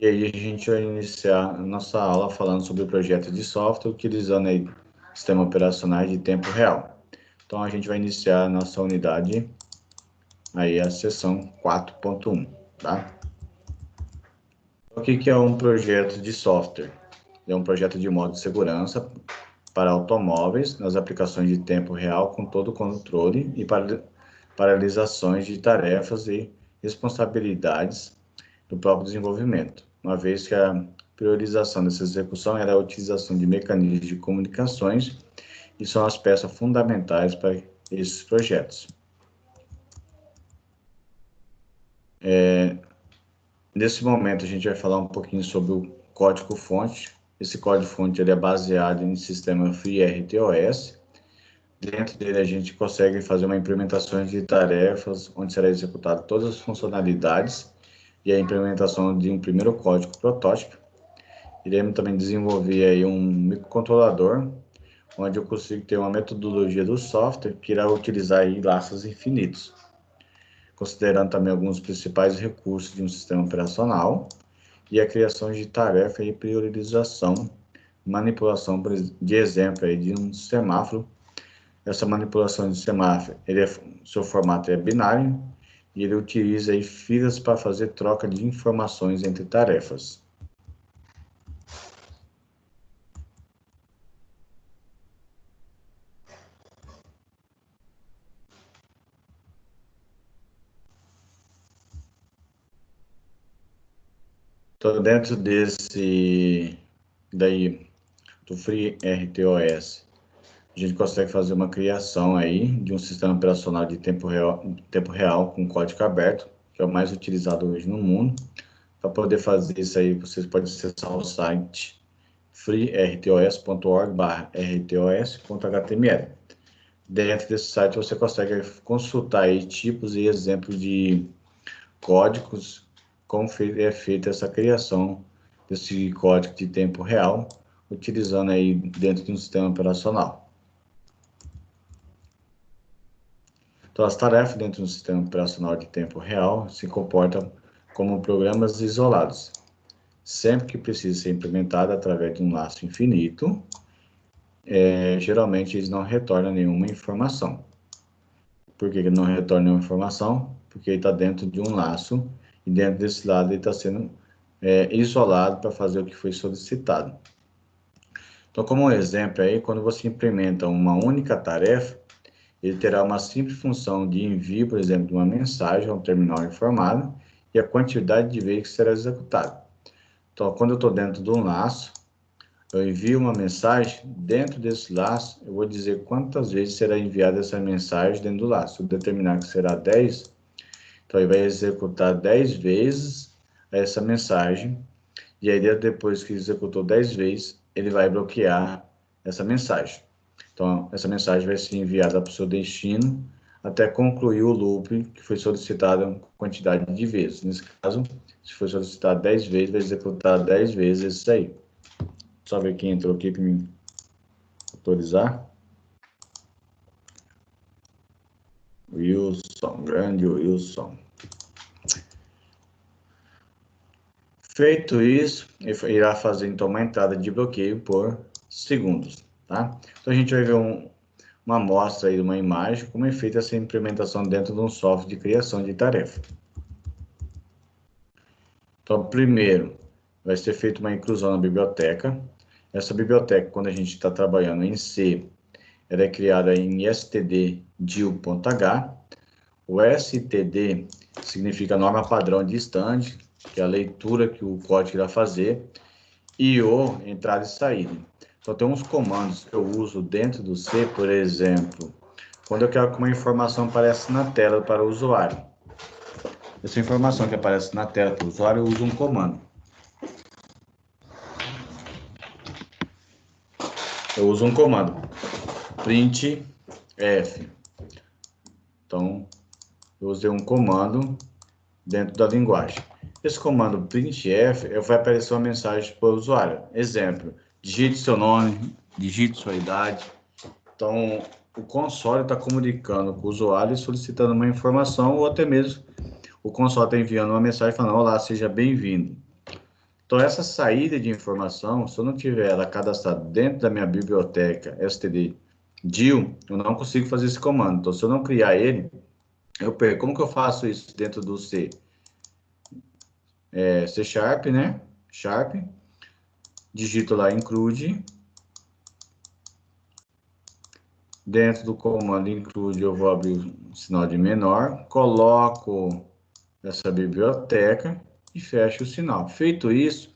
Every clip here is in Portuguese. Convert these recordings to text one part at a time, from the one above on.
E aí a gente vai iniciar a nossa aula falando sobre o projeto de software, utilizando aí sistema operacional de tempo real. Então a gente vai iniciar a nossa unidade, aí a seção 4.1, tá? O que é um projeto de software? É um projeto de modo de segurança para automóveis nas aplicações de tempo real com todo o controle e paralisações de tarefas e responsabilidades do próprio desenvolvimento, uma vez que a priorização dessa execução era a utilização de mecanismos de comunicações e são as peças fundamentais para esses projetos. Nesse momento, a gente vai falar um pouquinho sobre o código-fonte. Esse código-fonte ele é baseado em sistema FreeRTOS. Dentro dele, a gente consegue fazer uma implementação de tarefas, onde será executado todas as funcionalidades e a implementação de um primeiro código protótipo. Iremos também desenvolver aí um microcontrolador, onde eu consigo ter uma metodologia do software que irá utilizar aí laços infinitos, considerando também alguns principais recursos de um sistema operacional e a criação de tarefa e priorização, manipulação de exemplo aí de um semáforo. Essa manipulação de semáforo, seu formato é binário e ele utiliza aí filas para fazer troca de informações entre tarefas. Então, dentro do FreeRTOS, a gente consegue fazer uma criação aí de um sistema operacional de tempo real com código aberto, que é o mais utilizado hoje no mundo. Para poder fazer isso aí, vocês podem acessar o site freertos.org/rtos.html. Dentro desse site você consegue consultar aí tipos e exemplos de códigos, como é feita essa criação desse código de tempo real, utilizando aí dentro de um sistema operacional. Então, as tarefas dentro de um sistema operacional de tempo real se comportam como programas isolados, sempre que precisa ser implementada através de um laço infinito. Geralmente eles não retornam nenhuma informação. Por que ele não retorna nenhuma informação? Porque ele está dentro de um laço e dentro desse lado ele está sendo isolado para fazer o que foi solicitado. Então, como um exemplo aí, quando você implementa uma única tarefa, ele terá uma simples função de envio, por exemplo, de uma mensagem a um terminal informado e a quantidade de vezes que será executado. Então, quando eu estou dentro de um laço, eu envio uma mensagem, dentro desse laço, eu vou dizer quantas vezes será enviada essa mensagem dentro do laço. Se eu determinar que será 10, então ele vai executar 10 vezes essa mensagem, e aí depois que executou 10 vezes, ele vai bloquear essa mensagem. Então, essa mensagem vai ser enviada para o seu destino até concluir o loop que foi solicitado quantidade de vezes. Nesse caso, se for solicitado 10 vezes, vai executar 10 vezes isso aí. Só ver quem entrou aqui para me autorizar. Wilson, grande Wilson. Feito isso, ele irá fazer então uma entrada de bloqueio por segundos, tá? Então a gente vai ver uma amostra aí de uma imagem, como é feita essa implementação dentro de um software de criação de tarefa. Então, primeiro, vai ser feita uma inclusão na biblioteca. Essa biblioteca, quando a gente está trabalhando em C, ela é criada em std.dil.h. O std significa norma padrão de stand, que é a leitura que o código irá fazer, e o entrada e saída. Então, tem uns comandos que eu uso dentro do C, por exemplo, quando eu quero que uma informação apareça na tela para o usuário. Essa informação que aparece na tela para o usuário, eu uso um comando. Eu uso um comando, printf. Então, eu usei um comando dentro da linguagem. Esse comando printf vai aparecer uma mensagem para o usuário. Exemplo, digite seu nome, digite sua idade. Então, o console está comunicando com o usuário e solicitando uma informação, ou até mesmo o console está enviando uma mensagem falando: olá, seja bem-vindo. Então, essa saída de informação, se eu não tiver ela cadastrada dentro da minha biblioteca std.deal, eu não consigo fazer esse comando. Então, se eu não criar ele, eu perco. Como que eu faço isso dentro do C? C Sharp, né? Sharp. Digito lá include. Dentro do comando include, eu vou abrir o sinal de menor, coloco essa biblioteca e fecho o sinal. Feito isso,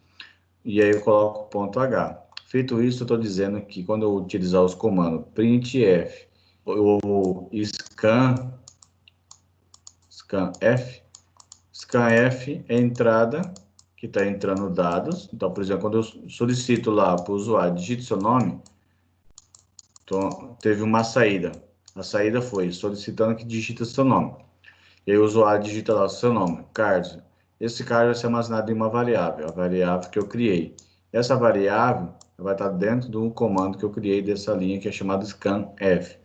e aí eu coloco ponto H. Feito isso, eu estou dizendo que quando eu utilizar os comandos printf ou scanf é a entrada que está entrando dados. Então, por exemplo, quando eu solicito lá para o usuário, digite seu nome, então, teve uma saída. A saída foi solicitando que digite seu nome. E aí o usuário digita lá o seu nome, Carlos. Esse Carlos vai ser armazenado em uma variável, a variável que eu criei. Essa variável vai estar dentro do comando que eu criei dessa linha, que é chamado scanf.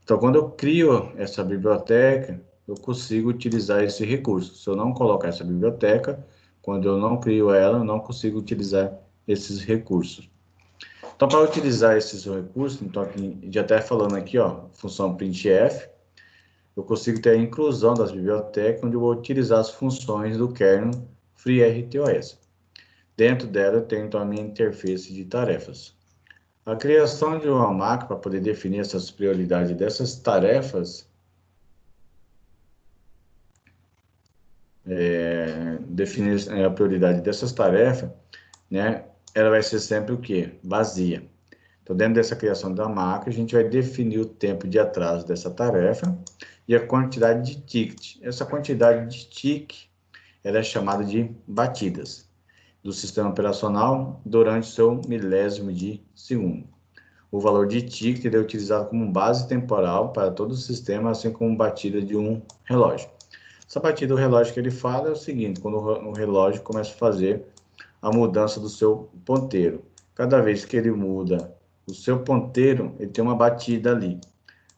Então, quando eu crio essa biblioteca, eu consigo utilizar esse recurso. Se eu não colocar essa biblioteca, quando eu não crio ela, eu não consigo utilizar esses recursos. Então, para utilizar esses recursos, então aqui, já até falando aqui, ó, função printf, eu consigo ter a inclusão das bibliotecas, onde eu vou utilizar as funções do kernel FreeRTOS. Dentro dela, eu tenho então a minha interface de tarefas. A criação de uma máquina para poder definir essas prioridades dessas tarefas, definir a prioridade dessas tarefas, né, ela vai ser sempre o quê? Vazia. Então, dentro dessa criação da máquina, a gente vai definir o tempo de atraso dessa tarefa e a quantidade de ticket. Essa quantidade de ticket, ela é chamada de batidas do sistema operacional durante o seu milésimo de segundo. O valor de ticket é utilizado como base temporal para todo o sistema, assim como batida de um relógio. Essa batida do relógio que ele fala é o seguinte: quando o relógio começa a fazer a mudança do seu ponteiro. Cada vez que ele muda o seu ponteiro, ele tem uma batida ali.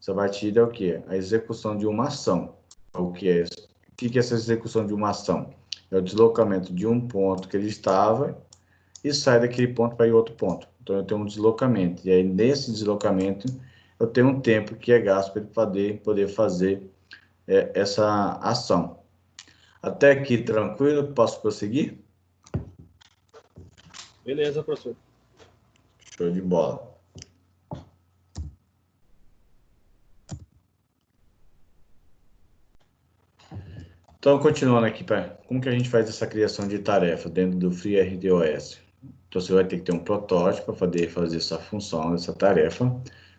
Essa batida é o que? A execução de uma ação. O que é isso? O que é essa execução de uma ação? É o deslocamento de um ponto que ele estava e sai daquele ponto para ir outro ponto. Então, eu tenho um deslocamento. E aí, nesse deslocamento, eu tenho um tempo que é gasto para ele poder fazer essa ação. Até aqui, tranquilo? Posso prosseguir? Beleza, professor. Show de bola. Então, continuando aqui, como que a gente faz essa criação de tarefa dentro do FreeRTOS? Então, você vai ter que ter um protótipo para poder fazer essa função, essa tarefa.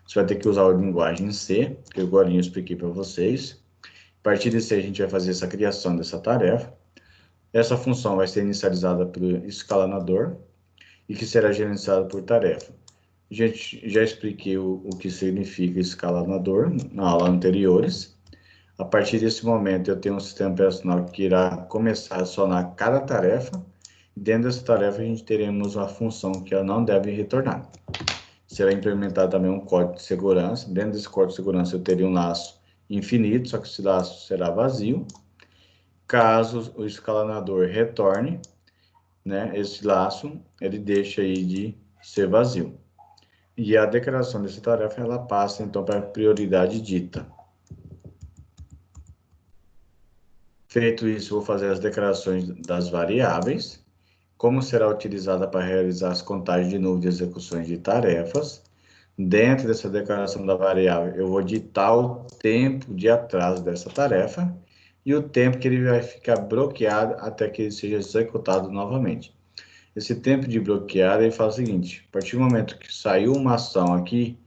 Você vai ter que usar a linguagem C, que eu agora expliquei para vocês. A partir desse, a gente vai fazer essa criação dessa tarefa. Essa função vai ser inicializada pelo escalonador e que será gerenciada por tarefa. Gente, já expliquei o que significa escalonador na aula anteriores. A partir desse momento, eu tenho um sistema operacional que irá começar a acionar cada tarefa. Dentro dessa tarefa, a gente teremos uma função que ela não deve retornar. Será implementado também um código de segurança. Dentro desse código de segurança, eu teria um laço infinito, só que esse laço será vazio. Caso o escalonador retorne, né, esse laço, ele deixa aí de ser vazio. E a declaração dessa tarefa, ela passa, então, para a prioridade dita. Feito isso, vou fazer as declarações das variáveis, como será utilizada para realizar as contagens de número de execuções de tarefas. Dentro dessa declaração da variável, eu vou ditar o tempo de atraso dessa tarefa e o tempo que ele vai ficar bloqueado até que ele seja executado novamente. Esse tempo de bloqueado, ele faz o seguinte: a partir do momento que saiu uma ação aqui,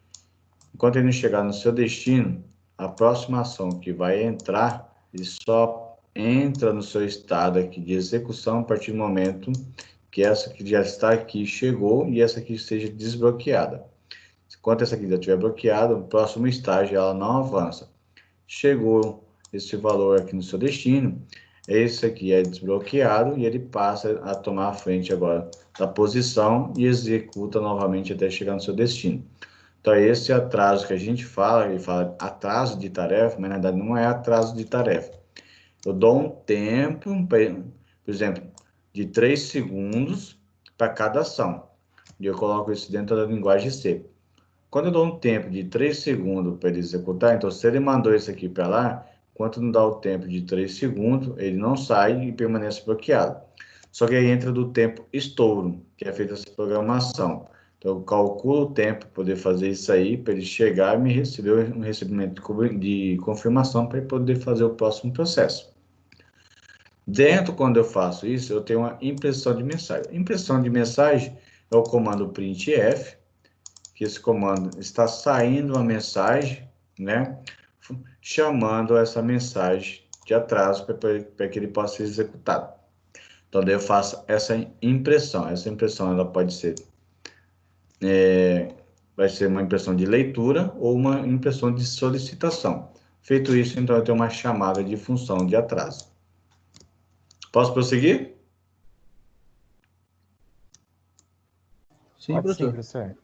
enquanto ele não chegar no seu destino, a próxima ação que vai entrar, ele só entra no seu estado aqui de execução a partir do momento que essa que já está aqui chegou e essa aqui seja desbloqueada. Enquanto essa aqui já estiver bloqueada, o próximo estágio ela não avança. Chegou esse valor aqui no seu destino, esse aqui é desbloqueado e ele passa a tomar a frente agora da posição e executa novamente até chegar no seu destino. Então, esse atraso que a gente fala, ele fala atraso de tarefa, mas na verdade não é atraso de tarefa. Eu dou um tempo, por exemplo, de 3 segundos para cada ação. E eu coloco isso dentro da linguagem C. Quando eu dou um tempo de 3 segundos para ele executar, então se ele mandou isso aqui para lá, enquanto não dá o tempo de 3 segundos, ele não sai e permanece bloqueado. Só que aí entra do tempo estouro, que é feita essa programação. Então, eu calculo o tempo para poder fazer isso aí, para ele chegar e me receber um recebimento de confirmação para ele poder fazer o próximo processo. Dentro, quando eu faço isso, eu tenho uma impressão de mensagem. Impressão de mensagem é o comando printf, que esse comando está saindo uma mensagem, né, chamando essa mensagem de atraso para que ele possa ser executado. Então, daí eu faço essa impressão. Essa impressão ela pode ser, vai ser uma impressão de leitura ou uma impressão de solicitação. Feito isso, então eu tenho uma chamada de função de atraso. Posso prosseguir? Sim, professor.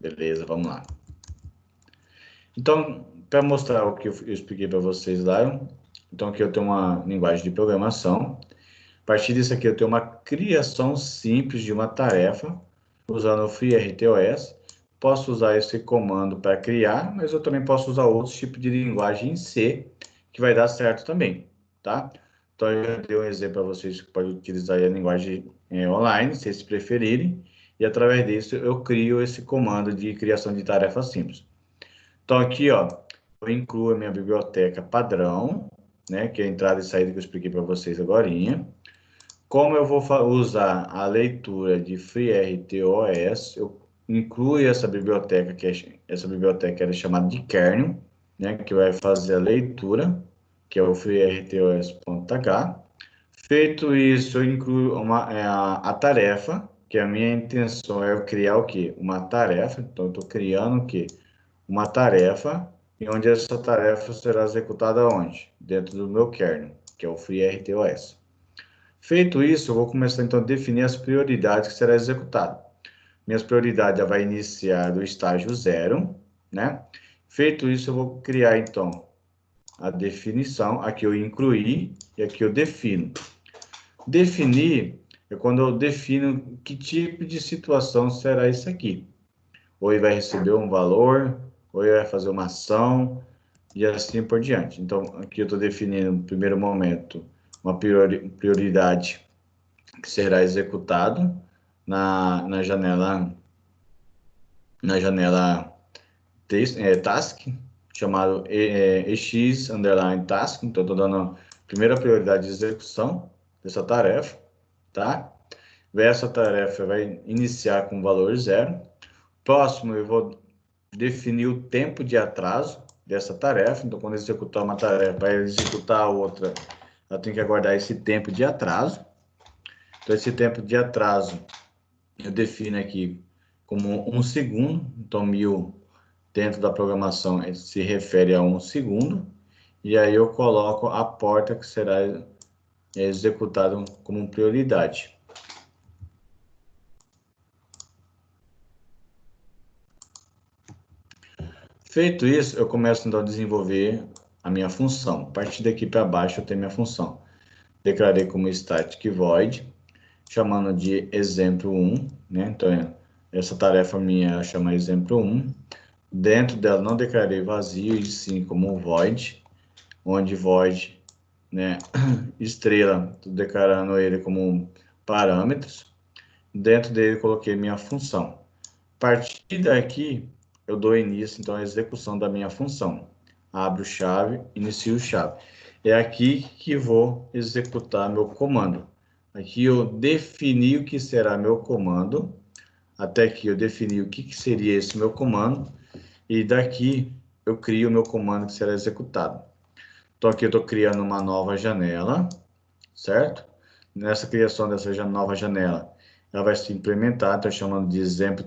Beleza, vamos lá. Então, para mostrar o que eu expliquei para vocês lá, então aqui eu tenho uma linguagem de programação. A partir disso aqui eu tenho uma criação simples de uma tarefa, usando o FreeRTOS. Posso usar esse comando para criar, mas eu também posso usar outros tipos de linguagem em C, que vai dar certo também, tá? Então, eu dei um exemplo para vocês que podem utilizar a linguagem online, se vocês preferirem, e através disso eu crio esse comando de criação de tarefa simples. Então, aqui, ó, eu incluo a minha biblioteca padrão, né, que é a entrada e saída que eu expliquei para vocês agorinha. Como eu vou usar a leitura de FreeRTOS, eu incluo essa biblioteca, essa biblioteca é chamada de kernel, né, que vai fazer a leitura, que é o freertos.h. Feito isso, eu incluo a tarefa, que a minha intenção é eu criar o quê? Uma tarefa, então eu estou criando o quê? Uma tarefa, e onde essa tarefa será executada onde? Dentro do meu kernel, que é o FreeRTOS. Feito isso, eu vou começar então a definir as prioridades que será executado. Minhas prioridades já vai iniciar do estágio 0, né? Feito isso, eu vou criar então a definição, aqui eu incluí e aqui eu defino. Definir é quando eu defino que tipo de situação será isso aqui. Ou ele vai receber um valor, ou ele vai fazer uma ação, e assim por diante. Então, aqui eu estou definindo, no primeiro momento, uma prioridade que será executado na janela task, chamado ex underline task. Então, estou dando a primeira prioridade de execução dessa tarefa, tá? Essa tarefa vai iniciar com valor 0. Próximo, eu vou definir o tempo de atraso dessa tarefa. Então, quando executar uma tarefa, para executar a outra, ela tem que aguardar esse tempo de atraso. Então, esse tempo de atraso eu defino aqui como 1 segundo. Então, 1000 dentro da programação se refere a 1 segundo. E aí eu coloco a porta que será executada como prioridade. Feito isso, eu começo então a desenvolver a minha função. A partir daqui para baixo eu tenho minha função. Declarei como static void, chamando de exemplo 1, né? Então, essa tarefa minha chama exemplo 1. Dentro dela não declarei vazio, e sim como void, onde void, né, estrela, estou declarando ele como parâmetros. Dentro dele coloquei minha função. A partir daqui, eu dou início, então, à execução da minha função. Abro chave, inicio chave. É aqui que vou executar meu comando. Aqui eu defini o que será meu comando. Até aqui eu defini o que seria esse meu comando. E daqui eu crio o meu comando que será executado. Então aqui eu estou criando uma nova janela, certo? Nessa criação dessa nova janela, ela vai se implementar, estou chamando de exemplo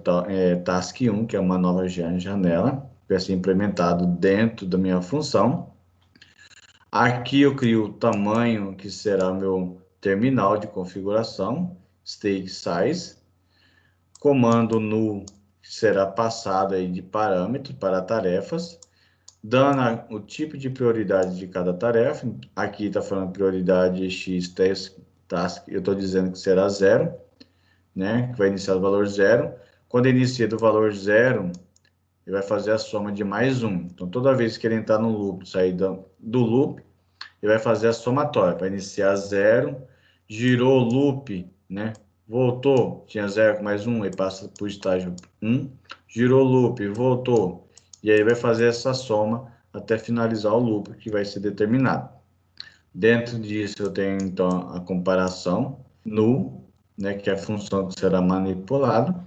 task 1, que é uma nova janela, vai ser implementado dentro da minha função. Aqui eu crio o tamanho que será meu terminal de configuração, state size. Comando null será passado aí de parâmetro para tarefas, dando o tipo de prioridade de cada tarefa. Aqui está falando prioridade x task, eu estou dizendo que será 0, né? Que vai iniciar do valor 0. Quando inicia do valor 0, ele vai fazer a soma de mais 1. Então, toda vez que ele entrar no loop, sair do loop, ele vai fazer a somatória. Vai iniciar 0, girou o loop, né? Voltou, tinha 0 com mais 1, ele passa para o estágio 1. Girou o loop, voltou. E aí vai fazer essa soma até finalizar o loop que vai ser determinado. Dentro disso, eu tenho, então, a comparação null, né, que é a função que será manipulada.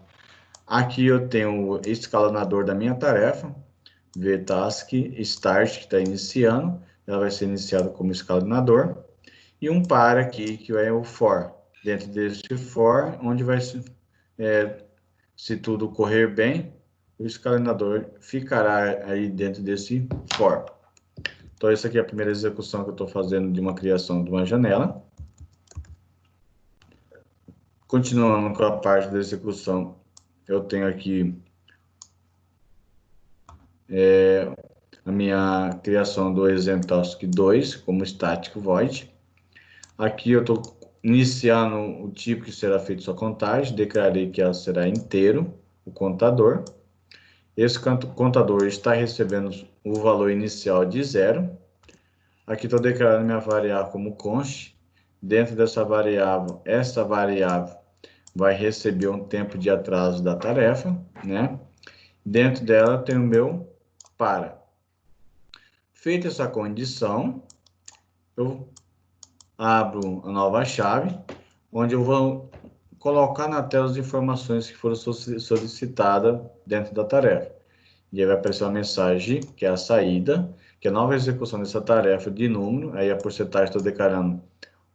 Aqui eu tenho o escalonador da minha tarefa, vtask start, que está iniciando, ela vai ser iniciada como escalonador, e um para aqui, que é o for. Dentro desse for, onde vai se, se tudo correr bem, o escalonador ficará aí dentro desse for. Então, essa aqui é a primeira execução que eu estou fazendo de uma criação de uma janela. Continuando com a parte da execução, eu tenho aqui a minha criação do exemptask 2 como static void. Aqui eu estou iniciando o tipo que será feito sua contagem, declarei que ela será inteiro, o contador. Esse contador está recebendo o valor inicial de 0. Aqui estou declarando minha variável como const. Dentro dessa variável, essa variável vai receber um tempo de atraso da tarefa, né? Dentro dela tem o meu para. Feita essa condição, eu abro a nova chave, onde eu vou colocar na tela as informações que foram solicitadas dentro da tarefa. E aí vai aparecer uma mensagem, que é a saída, que é a nova execução dessa tarefa de número, aí a porcentagem estou declarando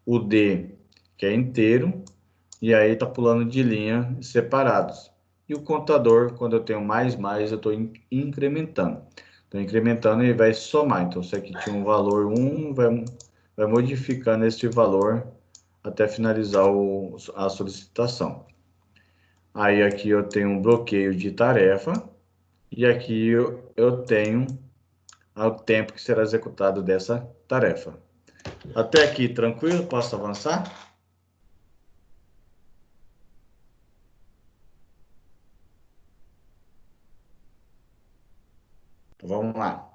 o D, que é inteiro, e aí está pulando de linha separados. E o contador, quando eu tenho mais, eu estou incrementando. Então, incrementando, ele vai somar. Então, se aqui tinha um valor 1, vai modificando esse valor até finalizar a solicitação. Aí, aqui eu tenho um bloqueio de tarefa. E aqui eu tenho o tempo que será executado dessa tarefa. Até aqui, tranquilo? Posso avançar? Então, vamos lá.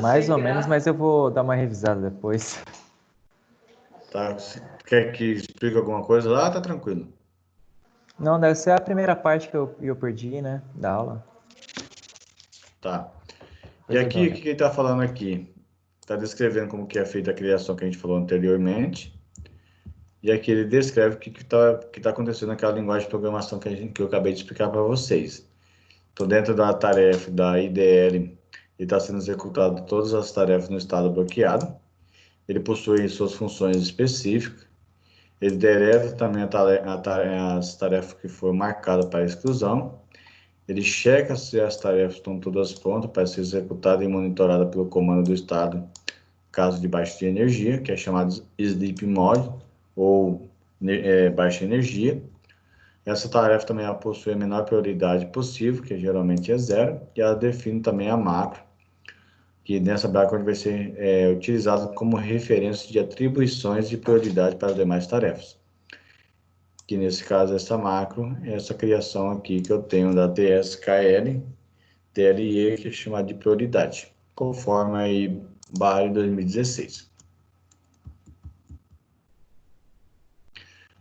Mais ou menos, mas eu vou dar uma revisada depois. Tá? Quer que explique alguma coisa lá? Tá tranquilo. Não, deve ser a primeira parte que eu perdi, né, da aula. Tá. E Depois eu aqui, dou, o que ele está falando aqui? Está descrevendo como que é feita a criação que a gente falou anteriormente. E aqui ele descreve o que tá acontecendo naquela linguagem de programação que eu acabei de explicar para vocês. Então, dentro da tarefa da IDL, ele está sendo executado todas as tarefas no estado bloqueado. Ele possui suas funções específicas. Ele deleta também as tarefas que foram marcadas para exclusão. Ele checa se as tarefas estão todas prontas para ser executada e monitorada pelo comando do estado, caso de baixa de energia, que é chamado Sleep Mode, ou baixa energia. Essa tarefa também ela possui a menor prioridade possível, que geralmente é 0, e ela define também a macro, que nessa background vai ser utilizada como referência de atribuições de prioridade para as demais tarefas. Que nesse caso, essa macro é essa criação aqui que eu tenho da TSKL, TLE, que é chamada de prioridade, conforme aí BARI 2016.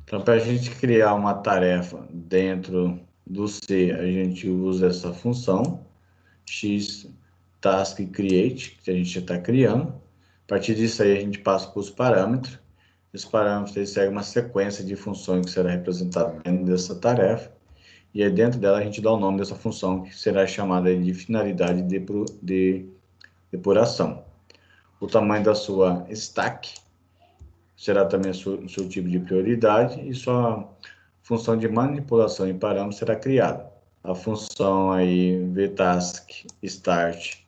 Então, para a gente criar uma tarefa dentro do C, a gente usa essa função x task create, que a gente já está criando. A partir disso aí, a gente passa para os parâmetros. Os parâmetros eles seguem uma sequência de funções que será representada dentro dessa tarefa. E aí, dentro dela, a gente dá o nome dessa função, que será chamada de finalidade de depuração. O tamanho da sua stack será também o seu tipo de prioridade e sua função de manipulação em parâmetros será criada. A função aí vtask start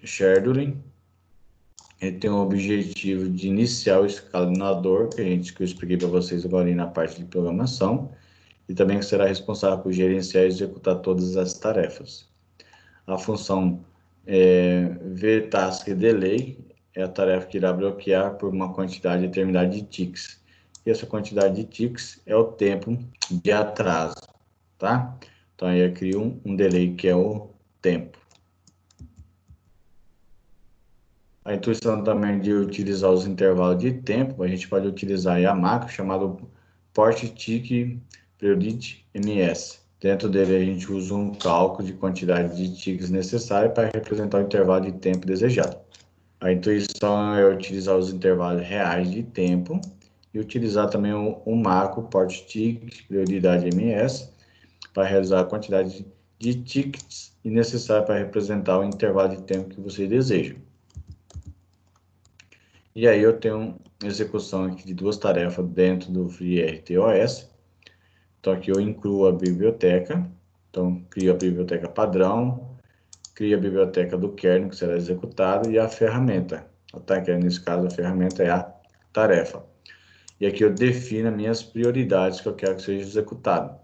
scheduling, ele tem o objetivo de iniciar o escalinador, que eu expliquei para vocês agora na parte de programação, e também será responsável por gerenciar e executar todas as tarefas. A função VTaskDelay é a tarefa que irá bloquear por uma quantidade determinada de ticks. E essa quantidade de ticks é o tempo de atraso, tá? Então, aí eu crio um delay, que é o tempo. A intuição também de utilizar os intervalos de tempo, a gente pode utilizar a macro chamada PortTick Priority MS. Dentro dele a gente usa um cálculo de quantidade de ticks necessária para representar o intervalo de tempo desejado. A intuição é utilizar os intervalos reais de tempo e utilizar também o macro PortTick Prioridade MS para realizar a quantidade de tickets necessária para representar o intervalo de tempo que você deseja. E aí eu tenho execução aqui de duas tarefas dentro do FreeRTOS. Então aqui eu incluo a biblioteca. Então crio a biblioteca padrão, crio a biblioteca do kernel que será executada e a ferramenta. Tá? Que nesse caso a ferramenta é a tarefa. E aqui eu defino as minhas prioridades que eu quero que seja executado.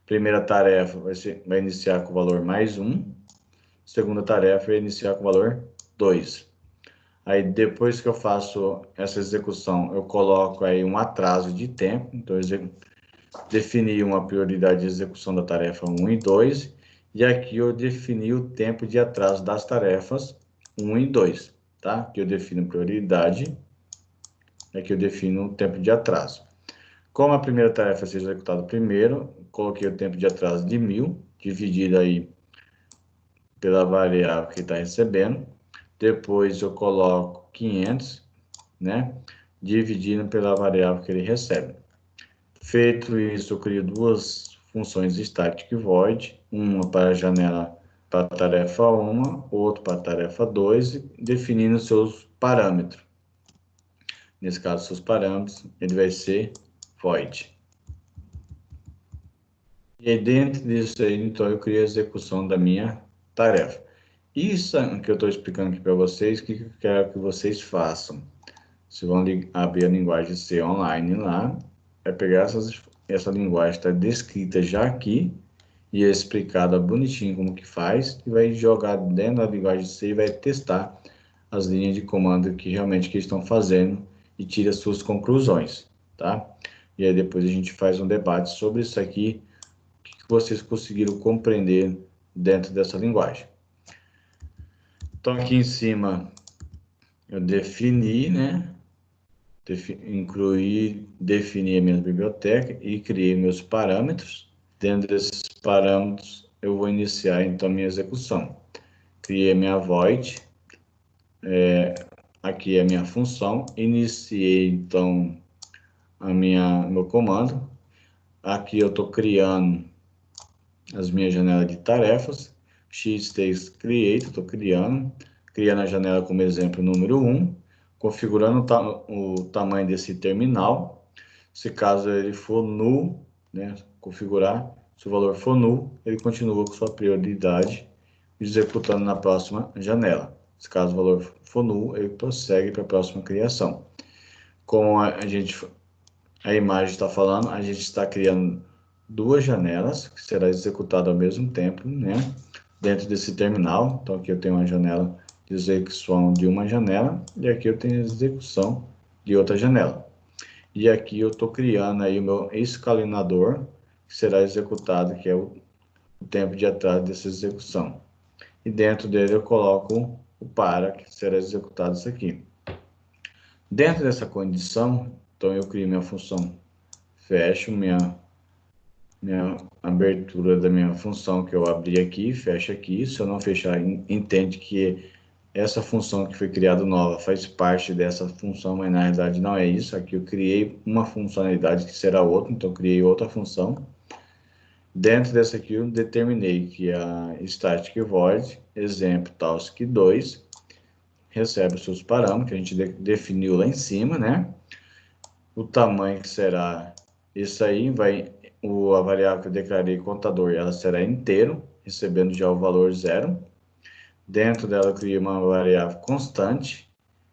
Primeira tarefa vai iniciar com o valor +1. Segunda tarefa vai iniciar com o valor 2. Aí, depois que eu faço essa execução, eu coloco aí um atraso de tempo. Então, eu defini uma prioridade de execução da tarefa 1 e 2. E aqui eu defini o tempo de atraso das tarefas 1 e 2, tá? Aqui eu defino prioridade. Aqui eu defino o tempo de atraso. Como a primeira tarefa vai ser executada primeiro, coloquei o tempo de atraso de 1000, dividido aí pela variável que está recebendo. Depois eu coloco 500, né? Dividindo pela variável que ele recebe. Feito isso, eu crio duas funções static void, uma para a janela para a tarefa 1, outra para a tarefa 2, definindo seus parâmetros. Nesse caso, seus parâmetros, ele vai ser void. E aí, dentro disso aí, então, eu crio a execução da minha tarefa. Isso que eu estou explicando aqui para vocês, o que eu quero que vocês façam? Vocês vão abrir a linguagem C online lá, vai pegar essa linguagem, está descrita já aqui, e é explicada bonitinho como que faz, e vai jogar dentro da linguagem C e vai testar as linhas de comando que realmente que estão fazendo e tira suas conclusões, tá? E aí depois a gente faz um debate sobre isso aqui, o que vocês conseguiram compreender dentro dessa linguagem. Então aqui em cima eu defini, né? Defini a minha biblioteca e criei meus parâmetros. Dentro desses parâmetros, eu vou iniciar, então, a minha execução. Criei a minha void, aqui é a minha função, iniciei, então, meu comando. Aqui eu estou criando as minhas janelas de tarefas, xtextCreate, estou criando a janela como exemplo número 1, configurando o tamanho desse terminal. Se caso ele for null, né, configurar, se o valor for null, ele continua com sua prioridade, executando na próxima janela. Se caso o valor for null, ele prossegue para a próxima criação. Como a imagem está falando, a gente está criando duas janelas, que será executada ao mesmo tempo, né, dentro desse terminal. Então, aqui eu tenho uma janela de execução de uma janela, e aqui eu tenho a execução de outra janela. E aqui eu estou criando aí o meu escalinador, que será executado, que é o tempo de atraso dessa execução. E dentro dele eu coloco o para, que será executado isso aqui. Dentro dessa condição, então eu crio minha função, fecho minha abertura da minha função que eu abri aqui, fecho aqui. Se eu não fechar, entende que essa função que foi criada nova faz parte dessa função, mas na realidade não é isso. Aqui eu criei uma funcionalidade que será outra, então eu criei outra função. Dentro dessa aqui eu determinei que a static void, exemplo task2, recebe os seus parâmetros, que a gente definiu lá em cima, né? O tamanho que será isso aí, a variável que eu declarei contador, ela será inteiro, recebendo já o valor 0. Dentro dela eu criei uma variável constante,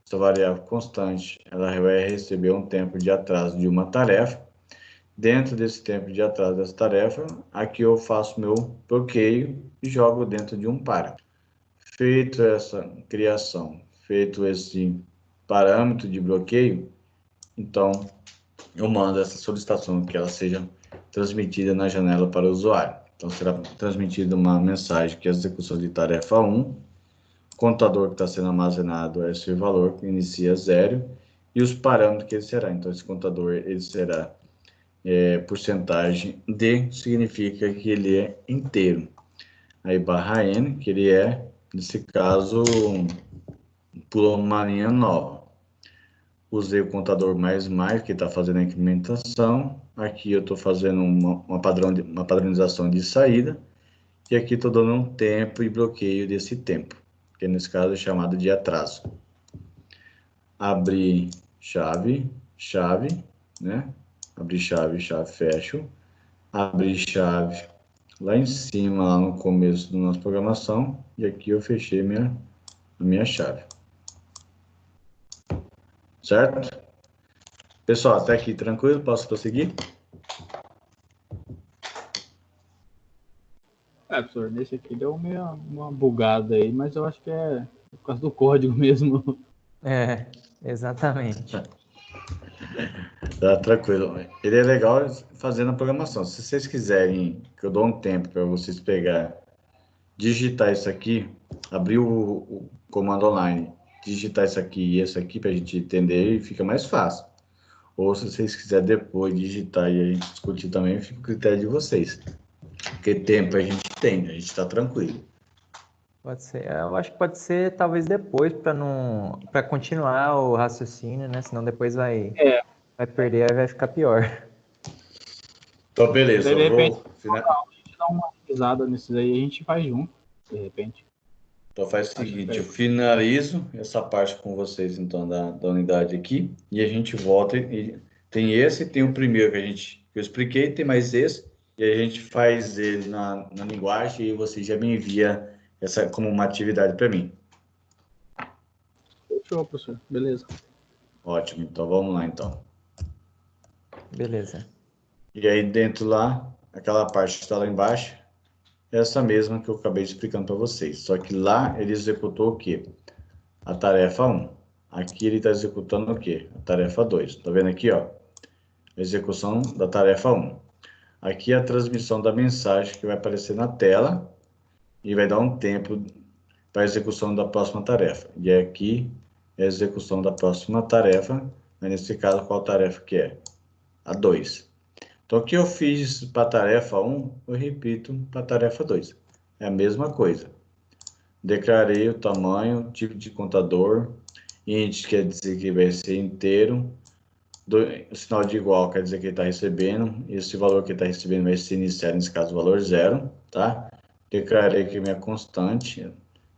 essa variável constante, ela vai receber um tempo de atraso de uma tarefa. Dentro desse tempo de atraso dessa tarefa, aqui eu faço meu bloqueio e jogo dentro de um parâmetro. Feito essa criação, feito esse parâmetro de bloqueio, então eu mando essa solicitação que ela seja transmitida na janela para o usuário. Então será transmitida uma mensagem que é a execução de tarefa 1, o contador que está sendo armazenado é esse valor que inicia 0 e os parâmetros que ele será. Então esse contador ele será porcentagem D, significa que ele é inteiro. Aí barra N, que ele é, nesse caso, pulou uma linha nova. Usei o contador mais, que está fazendo a incrementação. Aqui eu estou fazendo uma padronização de saída. E aqui estou dando um tempo e bloqueio desse tempo, que nesse caso é chamado de atraso. Abrir chave, né? Abrir chave, fecho. Abrir chave lá em cima, lá no começo da nossa programação. E aqui eu fechei a minha chave. Certo? Pessoal, até aqui tranquilo? Posso prosseguir? Professor, nesse aqui deu uma bugada aí, mas eu acho que é por causa do código mesmo. Exatamente. Tá tranquilo. Ele é legal fazendo a programação. Se vocês quiserem que eu dou um tempo para vocês pegar, digitar isso aqui, abrir o comando online, digitar isso aqui e esse aqui para a gente entender e fica mais fácil. Ou se vocês quiserem depois digitar e a gente discutir também, fica o critério de vocês. Porque tempo a gente tem, a gente está tranquilo. Pode ser. Eu acho que pode ser talvez depois para continuar o raciocínio, né? Senão depois vai perder e vai ficar pior. Então, beleza. De repente, a gente dá uma risada nesses aí, a gente faz junto, de repente. Então faz o seguinte, eu finalizo essa parte com vocês, então, da unidade aqui, e a gente volta e tem esse, tem o primeiro que eu expliquei, tem mais esse, e a gente faz ele na linguagem e você já me envia essa como uma atividade para mim. Fechou, professor. Beleza. Ótimo, então vamos lá, então. Beleza. E aí dentro lá, aquela parte que está lá embaixo, essa mesma que eu acabei explicando para vocês. Só que lá ele executou o quê? A tarefa 1. Aqui ele está executando o quê? A tarefa 2. Tá vendo aqui, ó? A execução da tarefa 1. Aqui é a transmissão da mensagem que vai aparecer na tela e vai dar um tempo para a execução da próxima tarefa. E aqui é a execução da próxima tarefa, mas nesse caso, qual tarefa que é? A 2. Então, o que eu fiz para a tarefa 1, eu repito para a tarefa 2. É a mesma coisa. Declarei o tamanho, tipo de contador, int quer dizer que vai ser inteiro, o sinal de igual quer dizer que ele está recebendo, e esse valor que ele está recebendo vai ser iniciado, nesse caso, o valor 0, tá? Declarei que minha constante,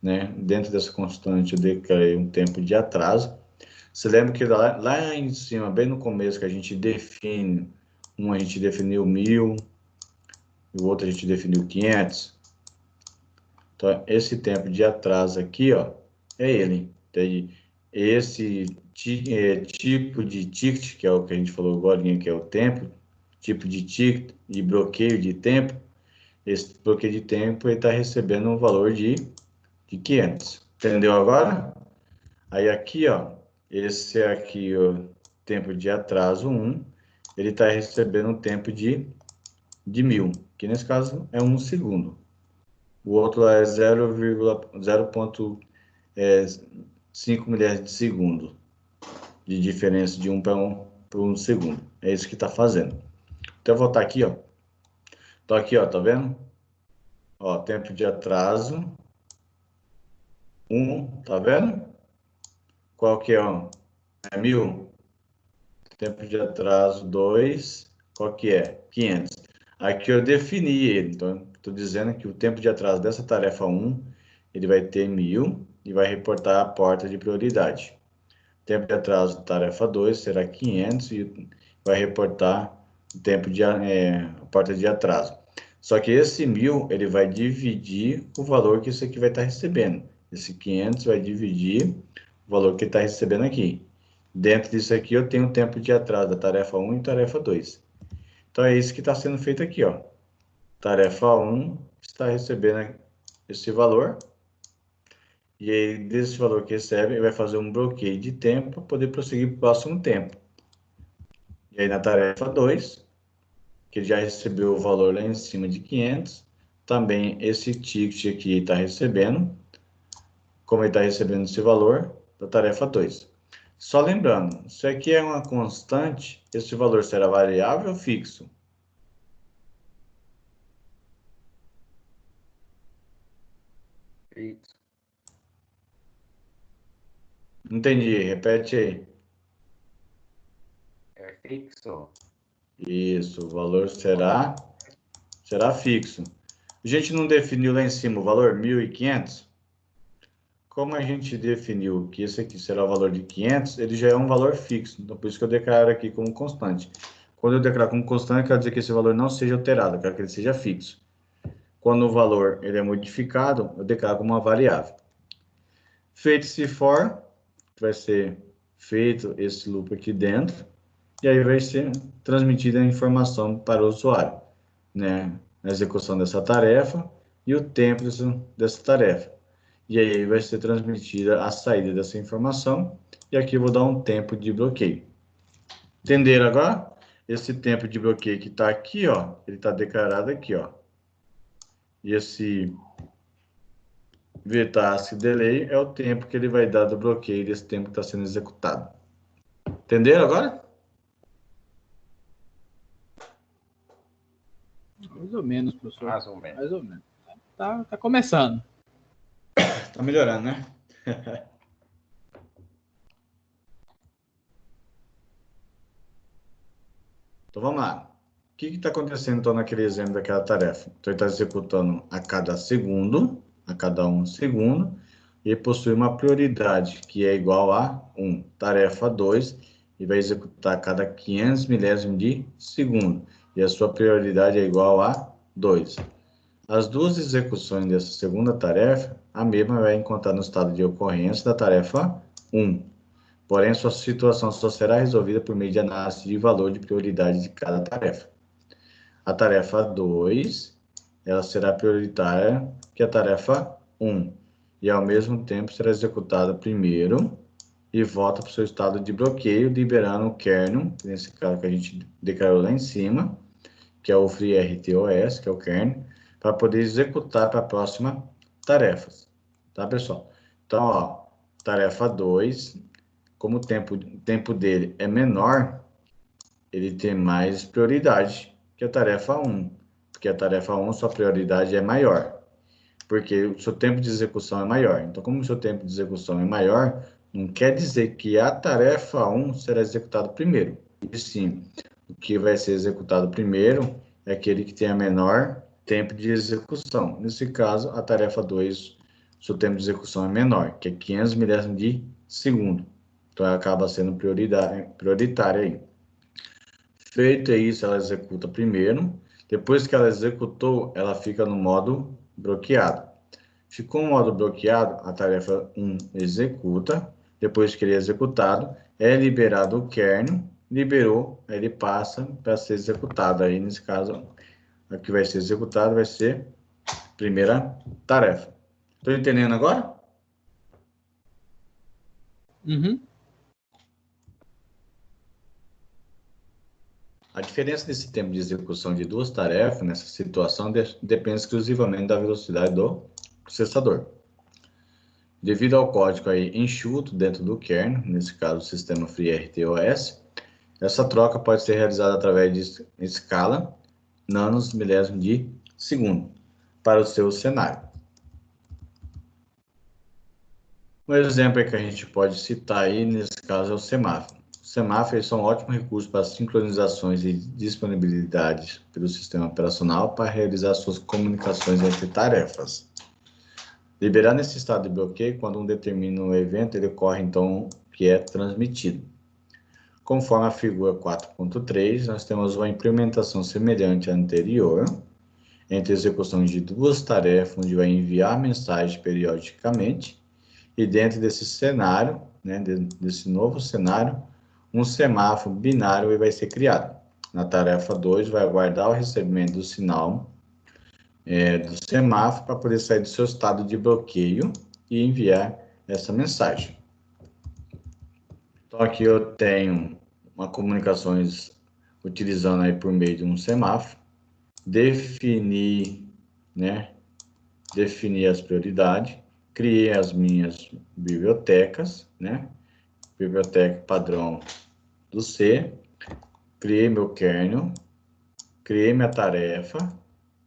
né? Dentro dessa constante, eu declarei um tempo de atraso. Você lembra que lá em cima, bem no começo, que a gente define, a gente definiu 1000, e o outro a gente definiu 500. Então, esse tempo de atraso aqui, ó, é ele. Então, esse tipo de ticket, que é o que a gente falou agora, que é o tempo, tipo de ticket, de bloqueio de tempo, esse bloqueio de tempo ele está recebendo um valor de 500. Entendeu agora? Aí aqui, ó, esse aqui, o tempo de atraso 1, ele está recebendo um tempo de 1000, que nesse caso é 1 segundo. O outro é 0,5 milhares de segundo de diferença de 1 para 1 segundo. É isso que está fazendo. Então, eu vou voltar aqui, ó. Então, aqui, ó, tá vendo? Ó, tempo de atraso 1, tá vendo? Qual que é, ó? É 1000. Tempo de atraso 2, qual que é? 500. Aqui eu defini ele, então estou dizendo que o tempo de atraso dessa tarefa 1, ele vai ter 1000 e vai reportar a porta de prioridade. Tempo de atraso da tarefa 2 será 500 e vai reportar o tempo de a porta de atraso. Só que esse 1000, ele vai dividir o valor que isso aqui vai estar recebendo. Esse 500 vai dividir o valor que ele está recebendo aqui. Dentro disso aqui, eu tenho o tempo de atraso da tarefa 1 e tarefa 2. Então, é isso que está sendo feito aqui, ó. Tarefa 1 está recebendo esse valor. E aí, desse valor que recebe, ele vai fazer um bloqueio de tempo para poder prosseguir para o próximo tempo. E aí, na tarefa 2, que ele já recebeu o valor lá em cima de 500, também esse ticket aqui está recebendo, como ele está recebendo esse valor da tarefa 2. Só lembrando, isso aqui é uma constante, esse valor será variável ou fixo? Fixo. Entendi, repete aí. É fixo. Isso, o valor será fixo. A gente não definiu lá em cima o valor 1.500? Como a gente definiu que esse aqui será o valor de 500, ele já é um valor fixo. Então, por isso que eu declaro aqui como constante. Quando eu declaro como constante, quer dizer que esse valor não seja alterado, eu quero que ele seja fixo. Quando o valor ele é modificado, eu declaro como uma variável. Feito esse for, vai ser feito esse loop aqui dentro, e aí vai ser transmitida a informação para o usuário, né? A execução dessa tarefa e o tempo dessa tarefa. E aí vai ser transmitida a saída dessa informação, e aqui eu vou dar um tempo de bloqueio. Entenderam agora? Esse tempo de bloqueio que está aqui, ó, ele está declarado aqui, ó. E esse VTask delay é o tempo que ele vai dar do bloqueio desse tempo que está sendo executado. Entenderam agora? Mais ou menos, professor. Mais ou menos. Mais ou menos. Tá começando. Tá melhorando, né? Então vamos lá. O que está acontecendo então naquele exemplo daquela tarefa? Então ele está executando a cada segundo, a cada 1 segundo, e possui uma prioridade que é igual a 1. Tarefa 2, e vai executar a cada 500 milésimos de segundo, e a sua prioridade é igual a 2. As duas execuções dessa segunda tarefa, a mesma vai encontrar no estado de ocorrência da tarefa 1. Porém, sua situação só será resolvida por meio de análise de valor de prioridade de cada tarefa. A tarefa 2, ela será prioritária que a tarefa 1, e ao mesmo tempo será executada primeiro e volta para o seu estado de bloqueio, liberando o kernel, nesse caso que a gente declarou lá em cima, que é o FreeRTOS, que é o kernel, para poder executar para a próxima tarefa. Tá, pessoal? Então, ó, tarefa 2, como o tempo dele é menor, ele tem mais prioridade que a tarefa 1, porque a tarefa 1, sua prioridade é maior, porque o seu tempo de execução é maior. Então, como o seu tempo de execução é maior, não quer dizer que a tarefa 1 será executada primeiro. E sim, o que vai ser executado primeiro é aquele que tem a menor tempo de execução. Nesse caso, a tarefa 2, seu tempo de execução é menor, que é 500 milésimos de segundo. Então, ela acaba sendo prioritária aí. Feito isso, ela executa primeiro. Depois que ela executou, ela fica no modo bloqueado. Ficou no modo bloqueado, a tarefa 1 executa. Depois que ele é executado, é liberado o kernel. Liberou, ele passa para ser executado. Aí, nesse caso, a que vai ser executado vai ser a primeira tarefa. Estou entendendo agora? Uhum. A diferença desse tempo de execução de duas tarefas, nessa situação, depende exclusivamente da velocidade do processador. Devido ao código aí enxuto dentro do kernel, nesse caso o sistema FreeRTOS, essa troca pode ser realizada através de escala nanos milésimos de segundo para o seu cenário. Um exemplo que a gente pode citar aí, nesse caso, é o semáforo. Os semáforos são ótimos recursos para sincronizações e disponibilidade pelo sistema operacional para realizar suas comunicações entre tarefas. Liberar nesse estado de bloqueio, quando um determinado evento, ele ocorre, então, que é transmitido. Conforme a figura 4.3, nós temos uma implementação semelhante à anterior, entre execuções de duas tarefas, onde vai enviar mensagem periodicamente, e dentro desse cenário, né, desse novo cenário, um semáforo binário vai ser criado. Na tarefa 2, vai aguardar o recebimento do sinal do semáforo para poder sair do seu estado de bloqueio e enviar essa mensagem. Então, aqui eu tenho uma comunicações utilizando aí por meio de um semáforo, definir as prioridades, criei as minhas bibliotecas, né? Biblioteca padrão do C, criei meu kernel, criei minha tarefa,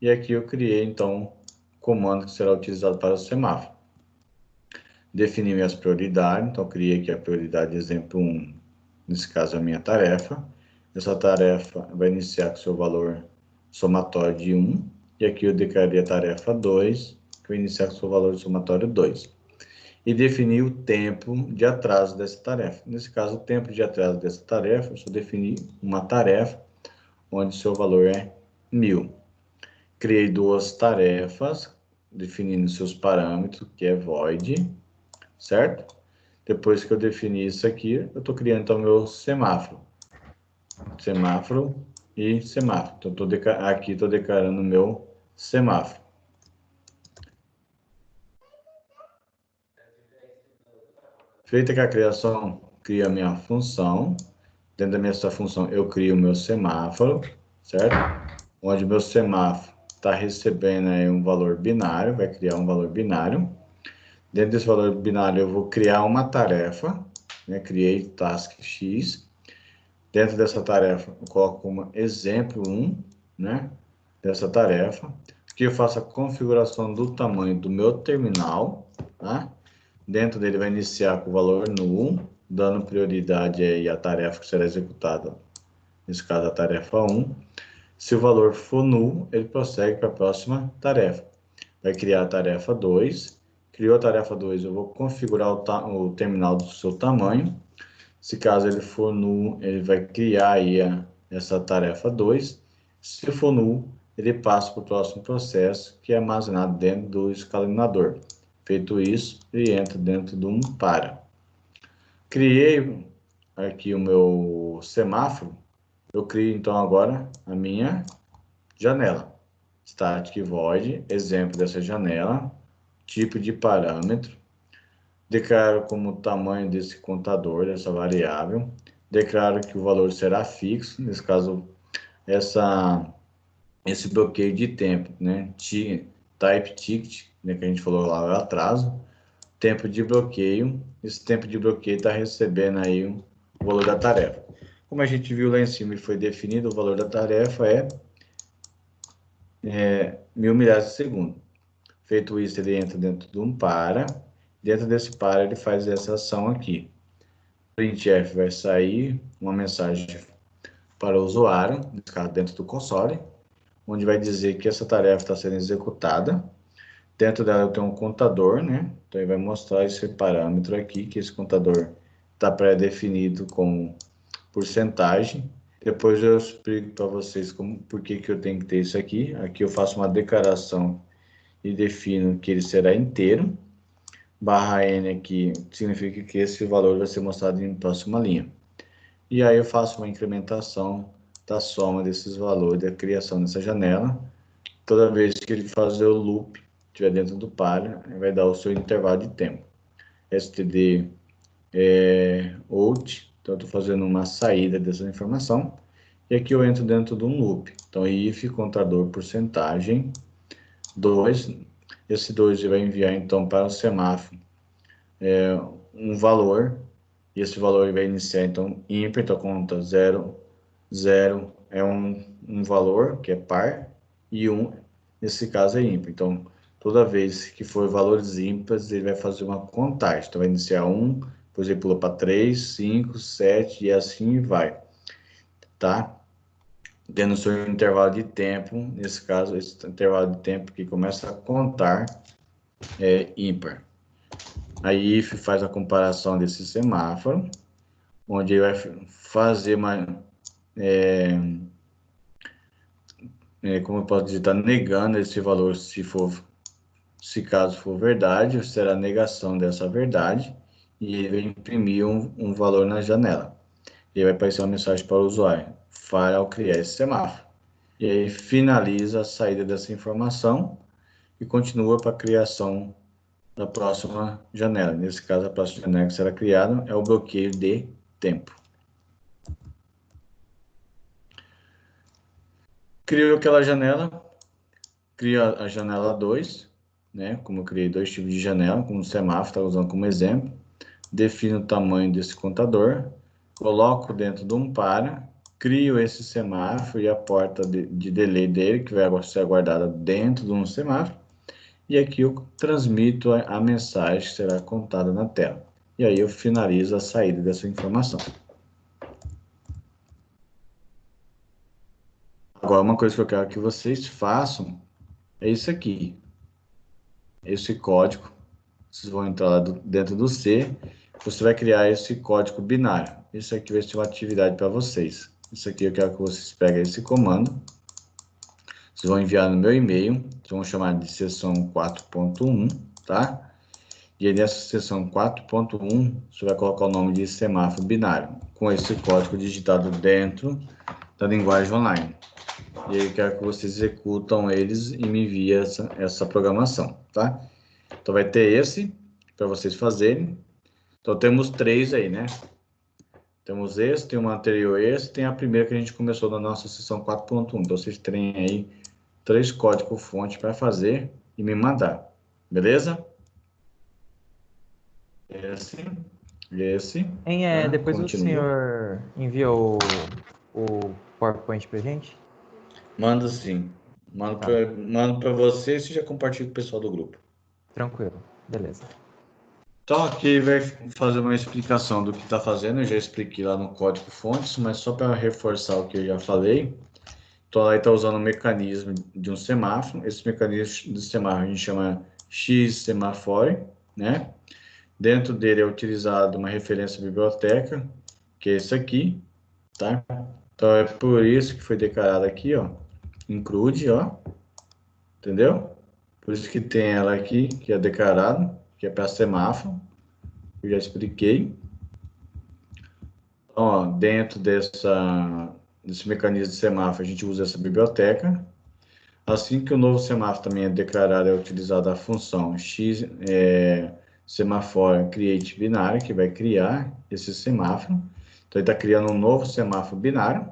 e aqui eu criei, então, o comando que será utilizado para o semáforo. Defini minhas prioridades, então criei aqui a prioridade exemplo 1, nesse caso a minha tarefa. Essa tarefa vai iniciar com seu valor somatório de 1, e aqui eu declarei a tarefa 2, que vai iniciar com seu valor somatório 2. E defini o tempo de atraso dessa tarefa. Nesse caso, o tempo de atraso dessa tarefa, eu só defini uma tarefa, onde seu valor é 1000. Criei duas tarefas, definindo seus parâmetros, que é void, certo? Depois que eu defini isso aqui, eu estou criando então meu semáforo. Semáforo e semáforo. Então, aqui estou declarando meu semáforo. Feita que a criação, cria a minha função. Dentro da minha função, eu crio o meu semáforo, certo? Onde meu semáforo está recebendo aí um valor binário, vai criar um valor binário. Dentro desse valor binário, eu vou criar uma tarefa, né? Criei task X. Dentro dessa tarefa, eu coloco como exemplo 1, né? Dessa tarefa. Aqui eu faço a configuração do tamanho do meu terminal, tá? Dentro dele vai iniciar com o valor null, dando prioridade aí à tarefa que será executada, nesse caso a tarefa 1. Se o valor for null, ele prossegue para a próxima tarefa. Vai criar a tarefa 2. Criou a tarefa 2, eu vou configurar o terminal do seu tamanho. Se caso ele for null, ele vai criar aí essa tarefa 2. Se for null, ele passa para o próximo processo, que é armazenado dentro do escalinador. Feito isso, ele entra dentro de um para. Criei aqui o meu semáforo. Eu crio então agora a minha janela. Static void, exemplo dessa janela, tipo de parâmetro. Declaro como tamanho desse contador, dessa variável. Declaro que o valor será fixo, nesse caso, esse bloqueio de tempo, né? Type ticket, né, que a gente falou lá, o atraso. Tempo de bloqueio, esse tempo de bloqueio está recebendo aí o valor da tarefa. Como a gente viu lá em cima e foi definido, o valor da tarefa é 1000 milhares de segundo. Feito isso, ele entra dentro de um para. Dentro desse para, ele faz essa ação aqui. Printf vai sair uma mensagem para o usuário, nesse caso dentro do console, onde vai dizer que essa tarefa está sendo executada. Dentro dela eu tenho um contador, né? Então ele vai mostrar esse parâmetro aqui, que esse contador está pré-definido com porcentagem. Depois eu explico para vocês por que eu tenho que ter isso aqui. Aqui eu faço uma declaração e defino que ele será inteiro. Barra N aqui significa que esse valor vai ser mostrado em próxima linha. E aí eu faço uma incrementação da soma desses valores da criação dessa janela. Toda vez que ele fazer o loop, estiver dentro do para, vai dar o seu intervalo de tempo. std out, então eu estou fazendo uma saída dessa informação. E aqui eu entro dentro de um loop. Então, if contador porcentagem 2. Esse 2 vai enviar, então, para o semáforo um valor. E esse valor vai iniciar, então, ímpar. Então, conta 0, 0 é um valor, que é par, e 1, nesse caso, é ímpar. Então, toda vez que for valores ímpares, ele vai fazer uma contagem. Então, vai iniciar 1, depois ele pula para 3, 5, 7, e assim vai. Tá? Tendo o seu intervalo de tempo, nesse caso, esse intervalo de tempo que começa a contar é ímpar. Aí if faz a comparação desse semáforo, onde ele vai fazer como eu posso dizer, está negando esse valor se caso for verdade, será a negação dessa verdade, e ele vai imprimir um valor na janela. E aí vai aparecer uma mensagem para o usuário, falha ao criar esse semáforo. E aí finaliza a saída dessa informação e continua para a criação da próxima janela. Nesse caso, a próxima janela que será criada é o bloqueio de tempo. Criou aquela janela, cria a janela 2, né? Como eu criei dois tipos de janela, com um semáforo, está usando como exemplo. Defino o tamanho desse contador, coloco dentro de um para, crio esse semáforo e a porta de delay dele, que vai ser guardada dentro de um semáforo. E aqui eu transmito a mensagem que será contada na tela. E aí eu finalizo a saída dessa informação. Agora, uma coisa que eu quero que vocês façam é isso aqui. Esse código. Vocês vão entrar lá dentro do C. Você vai criar esse código binário. Isso aqui vai ser uma atividade para vocês. Isso aqui eu quero que vocês peguem esse comando. Vocês vão enviar no meu e-mail. Vocês vão chamar de seção 4.1, tá? E aí nessa seção 4.1, você vai colocar o nome de semáforo binário, com esse código digitado dentro da linguagem online. E aí eu quero que vocês executam eles e me enviem essa programação, tá? Então vai ter esse, para vocês fazerem. Então temos 3 aí, né? Temos esse, tem uma anterior a esse, tem a primeira que a gente começou na nossa seção 4.1. Então vocês têm aí 3 códigos-fonte para fazer e me mandar, beleza? Esse. Depois continua. o senhor enviou o PowerPoint pra gente? Manda sim. Mando para você e você já compartilha com o pessoal do grupo. Tranquilo, beleza. Então aqui vai fazer uma explicação do que está fazendo. Eu já expliquei lá no código fontes, mas só para reforçar o que eu já falei. Então aí está usando o mecanismo de um semáforo. Esse mecanismo de semáforo a gente chama X-Semaphore, né? Dentro dele é utilizado uma referência biblioteca, que é esse aqui, tá? Então é por isso que foi declarado aqui, ó, include, ó, entendeu? Por isso que tem ela aqui, que é declarado, que é para semáforo, eu já expliquei. Então, ó, dentro desse mecanismo de semáforo, a gente usa essa biblioteca. Assim que o novo semáforo também é declarado, é utilizada a função x semáforo create binário, que vai criar esse semáforo. Então, ele está criando um novo semáforo binário.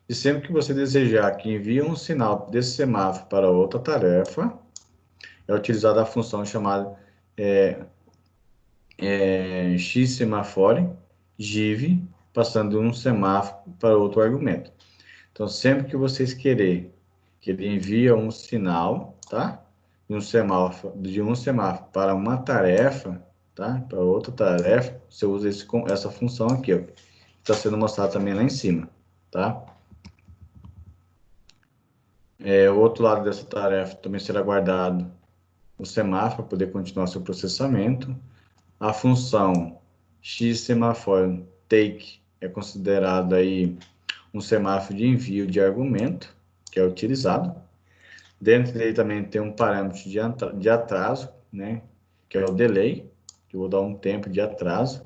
E sempre que você desejar que envie um sinal desse semáforo para outra tarefa, é utilizada a função chamada xSemaphore give, passando de um semáforo para outro argumento. Então, sempre que vocês querem que ele envie um sinal, tá? De um semáforo para uma tarefa, tá? Para outra tarefa, você usa essa função aqui, ó. Está sendo mostrado também lá em cima, tá? O outro lado dessa tarefa também será guardado o semáforo para poder continuar seu processamento. A função xSemaphore take é considerado aí um semáforo de envio de argumento, que é utilizado. Dentro dele também tem um parâmetro de atraso, né, que é o delay, que eu vou dar um tempo de atraso,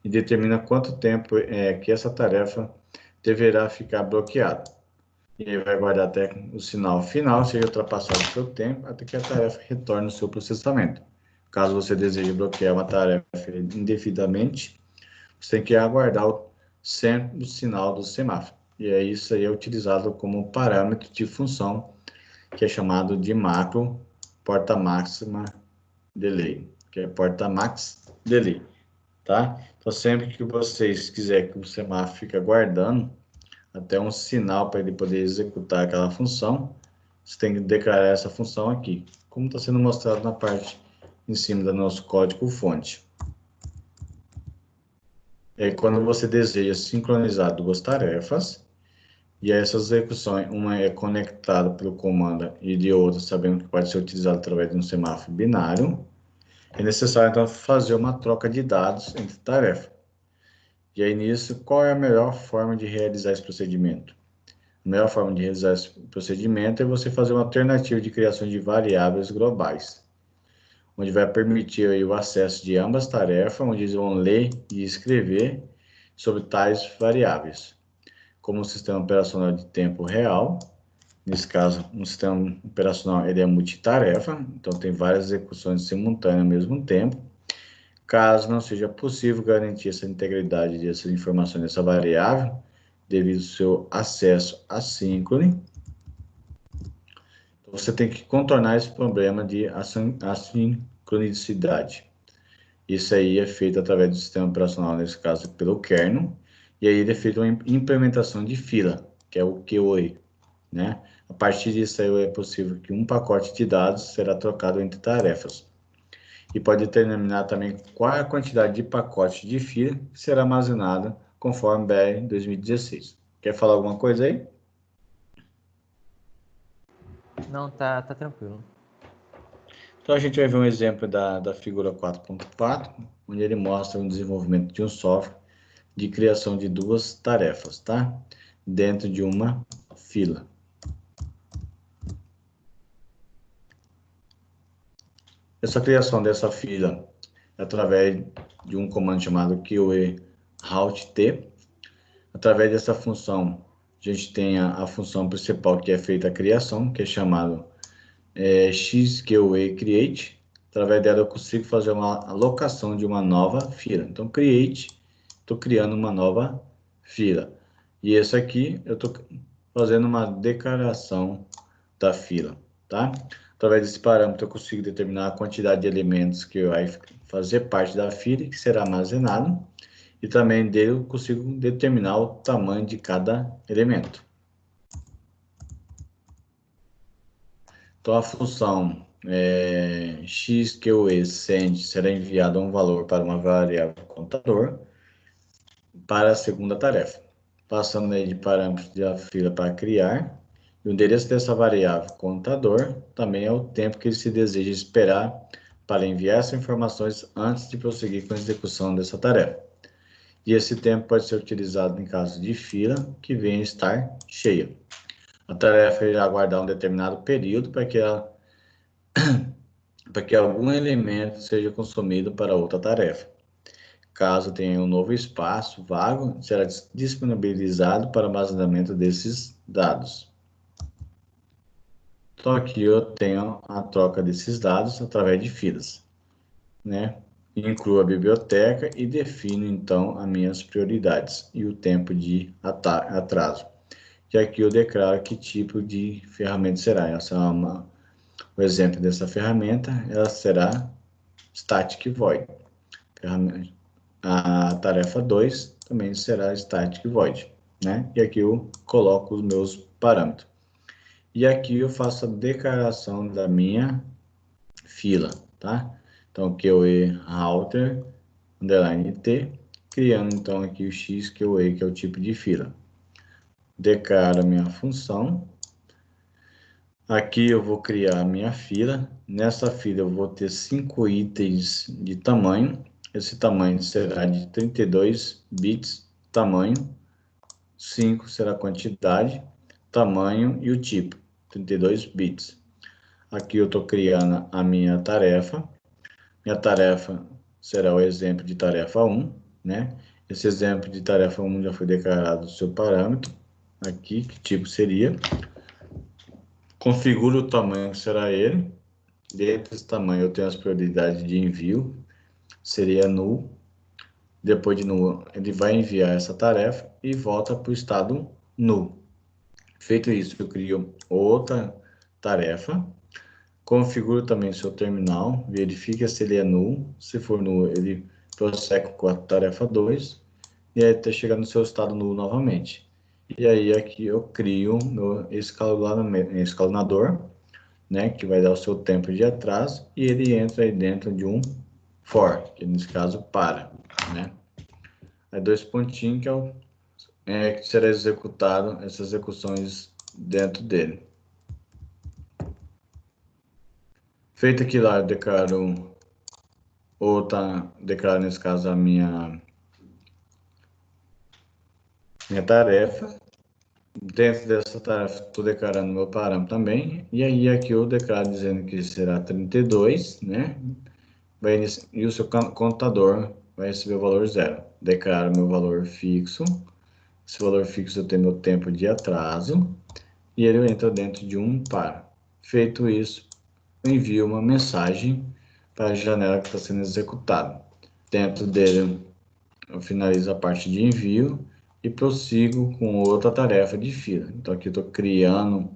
e determina quanto tempo que essa tarefa deverá ficar bloqueada. E aí vai guardar até o sinal final, seja ultrapassado o seu tempo, até que a tarefa retorne ao seu processamento. Caso você deseje bloquear uma tarefa indevidamente, você tem que aguardar sempre o sinal do semáforo. E aí isso aí é utilizado como parâmetro de função, que é chamado de macro porta máxima delay, que é porta max delay, tá? Então sempre que vocês quiserem que o semáforo fique aguardando até um sinal para ele poder executar aquela função, você tem que declarar essa função aqui, como está sendo mostrado na parte em cima do nosso código fonte. Quando você deseja sincronizar duas tarefas, e essas execuções, uma é conectada pelo comando e de outra, sabendo que pode ser utilizada através de um semáforo binário, é necessário, então, fazer uma troca de dados entre tarefas. E aí, nisso, qual é a melhor forma de realizar esse procedimento? A melhor forma de realizar esse procedimento é você fazer uma alternativa de criação de variáveis globais. onde vai permitir aí o acesso de ambas tarefas, onde eles vão ler e escrever sobre tais variáveis, como o sistema operacional de tempo real. Nesse caso, um sistema operacional ele é multitarefa, então tem várias execuções simultâneas ao mesmo tempo. Caso não seja possível garantir essa integridade dessas informações dessa variável, devido ao seu acesso assíncrono, você tem que contornar esse problema de assincronicidade. Isso aí é feito através do sistema operacional, nesse caso pelo kernel, e aí ele é feito uma implementação de fila, que é o QoE, né? A partir disso aí é possível que um pacote de dados será trocado entre tarefas. E pode determinar também qual é a quantidade de pacotes de fila que será armazenada conforme BR 2016. Quer falar alguma coisa aí? Não, tá tranquilo. Então a gente vai ver um exemplo da figura 4.4, onde ele mostra o desenvolvimento de um software de criação de duas tarefas, tá? Dentro de uma fila. Essa criação dessa fila é através de um comando chamado QoE-RoutT. Através dessa função, a gente tem a função principal que é feita a criação, que é chamado xQoE-create. Através dela eu consigo fazer uma alocação de uma nova fila. Então, create, estou criando uma nova fila. E esse aqui, eu estou fazendo uma declaração da fila, tá? Através desse parâmetro, eu consigo determinar a quantidade de elementos que vai fazer parte da fila e que será armazenado. E também dele eu consigo determinar o tamanho de cada elemento. Então, a função xQE-send será enviado um valor para uma variável contador para a segunda tarefa, passando aí de parâmetros da fila para criar. E o endereço dessa variável contador também é o tempo que se deseja esperar para enviar essas informações antes de prosseguir com a execução dessa tarefa. E esse tempo pode ser utilizado em caso de fila que venha a estar cheia. A tarefa irá aguardar um determinado período para que algum elemento seja consumido para outra tarefa. Caso tenha um novo espaço vago, será disponibilizado para armazenamento desses dados. Então, aqui eu tenho a troca desses dados através de filas, né? Incluo a biblioteca e defino, então, as minhas prioridades e o tempo de atraso. E aqui eu declaro que tipo de ferramenta será. Essa é o exemplo dessa ferramenta, ela será static void. A tarefa 2 também será static void, né? E aqui eu coloco os meus parâmetros. E aqui eu faço a declaração da minha fila, tá? Então, QoE router, underline T, criando então aqui o xQoE, que é o tipo de fila. Declaro a minha função. Aqui eu vou criar a minha fila. Nessa fila eu vou ter 5 itens de tamanho. Esse tamanho será de 32 bits, tamanho. 5 será a quantidade, tamanho e o tipo, 32 bits. Aqui eu estou criando a minha tarefa. Minha tarefa será o exemplo de tarefa 1, né? Esse exemplo de tarefa 1 já foi declarado o seu parâmetro. Aqui, que tipo seria? Configuro o tamanho que será ele. Dentro desse tamanho eu tenho as prioridades de envio. Seria null. Depois de null, ele vai enviar essa tarefa e volta para o estado null. Feito isso, eu crio outra tarefa. Configuro também o seu terminal. Verifica se ele é null. Se for null, ele prossegue com a tarefa 2. E aí até chegar no seu estado null novamente. E aí aqui eu crio meu escalonador, né, que vai dar o seu tempo de atraso, e ele entra aí dentro de um for, que nesse caso para, né. Aí dois pontinhos que será executado essas execuções dentro dele. Feito aqui lá, eu declaro declaro nesse caso a minha tarefa. Dentro dessa tarefa, estou declarando meu parâmetro também. E aí, aqui eu declaro dizendo que será 32, né? E o seu contador vai receber o valor 0. Declaro meu valor fixo. Esse valor fixo eu tenho meu tempo de atraso. E ele entra dentro de um par. Feito isso, eu envio uma mensagem para a janela que está sendo executada. Dentro dele, eu finalizo a parte de envio e prossigo com outra tarefa de fila. Então, aqui eu estou criando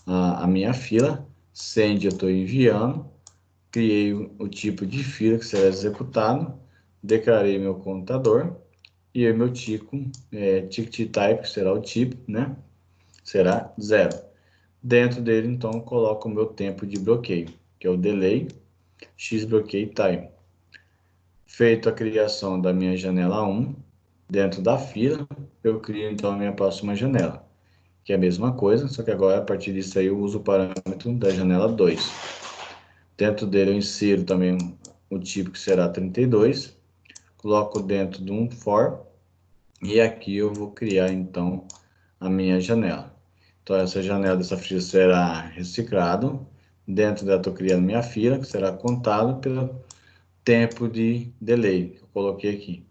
a minha fila, send eu estou enviando, criei o tipo de fila que será executado, declarei meu contador e meu ticket type, que será o tipo, né? Será 0. Dentro dele, então, eu coloco o meu tempo de bloqueio, que é o delay x bloqueio time. Feito a criação da minha janela 1, dentro da fila, eu crio então a minha próxima janela, que é a mesma coisa, só que agora a partir disso aí eu uso o parâmetro da janela 2. Dentro dele eu insiro também o tipo que será 32, coloco dentro de um for, e aqui eu vou criar então a minha janela. Então essa janela dessa fila será reciclado, dentro dela estou criando minha fila, que será contado pelo tempo de delay que eu coloquei aqui.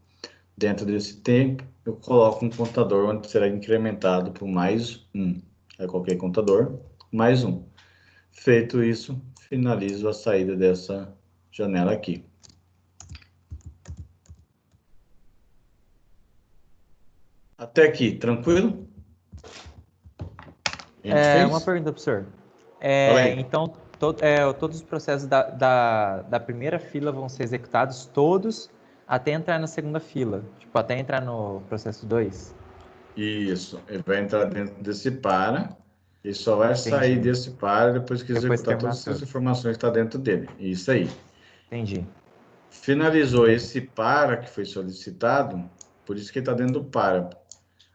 Dentro desse tempo, eu coloco um contador onde será incrementado por mais 1. Aí coloquei contador, mais 1. Feito isso, finalizo a saída dessa janela aqui. Até aqui, tranquilo? Uma pergunta, professor. Então, todos os processos da primeira fila vão ser executados todos até entrar na segunda fila, tipo, até entrar no processo 2? Isso, ele vai entrar dentro desse para e só vai sair Entendi. desse para depois que Depois executar terminar todas as tudo. informações que está dentro dele. Isso aí. Entendi. Finalizou esse para que foi solicitado, por isso que ele está dentro do para.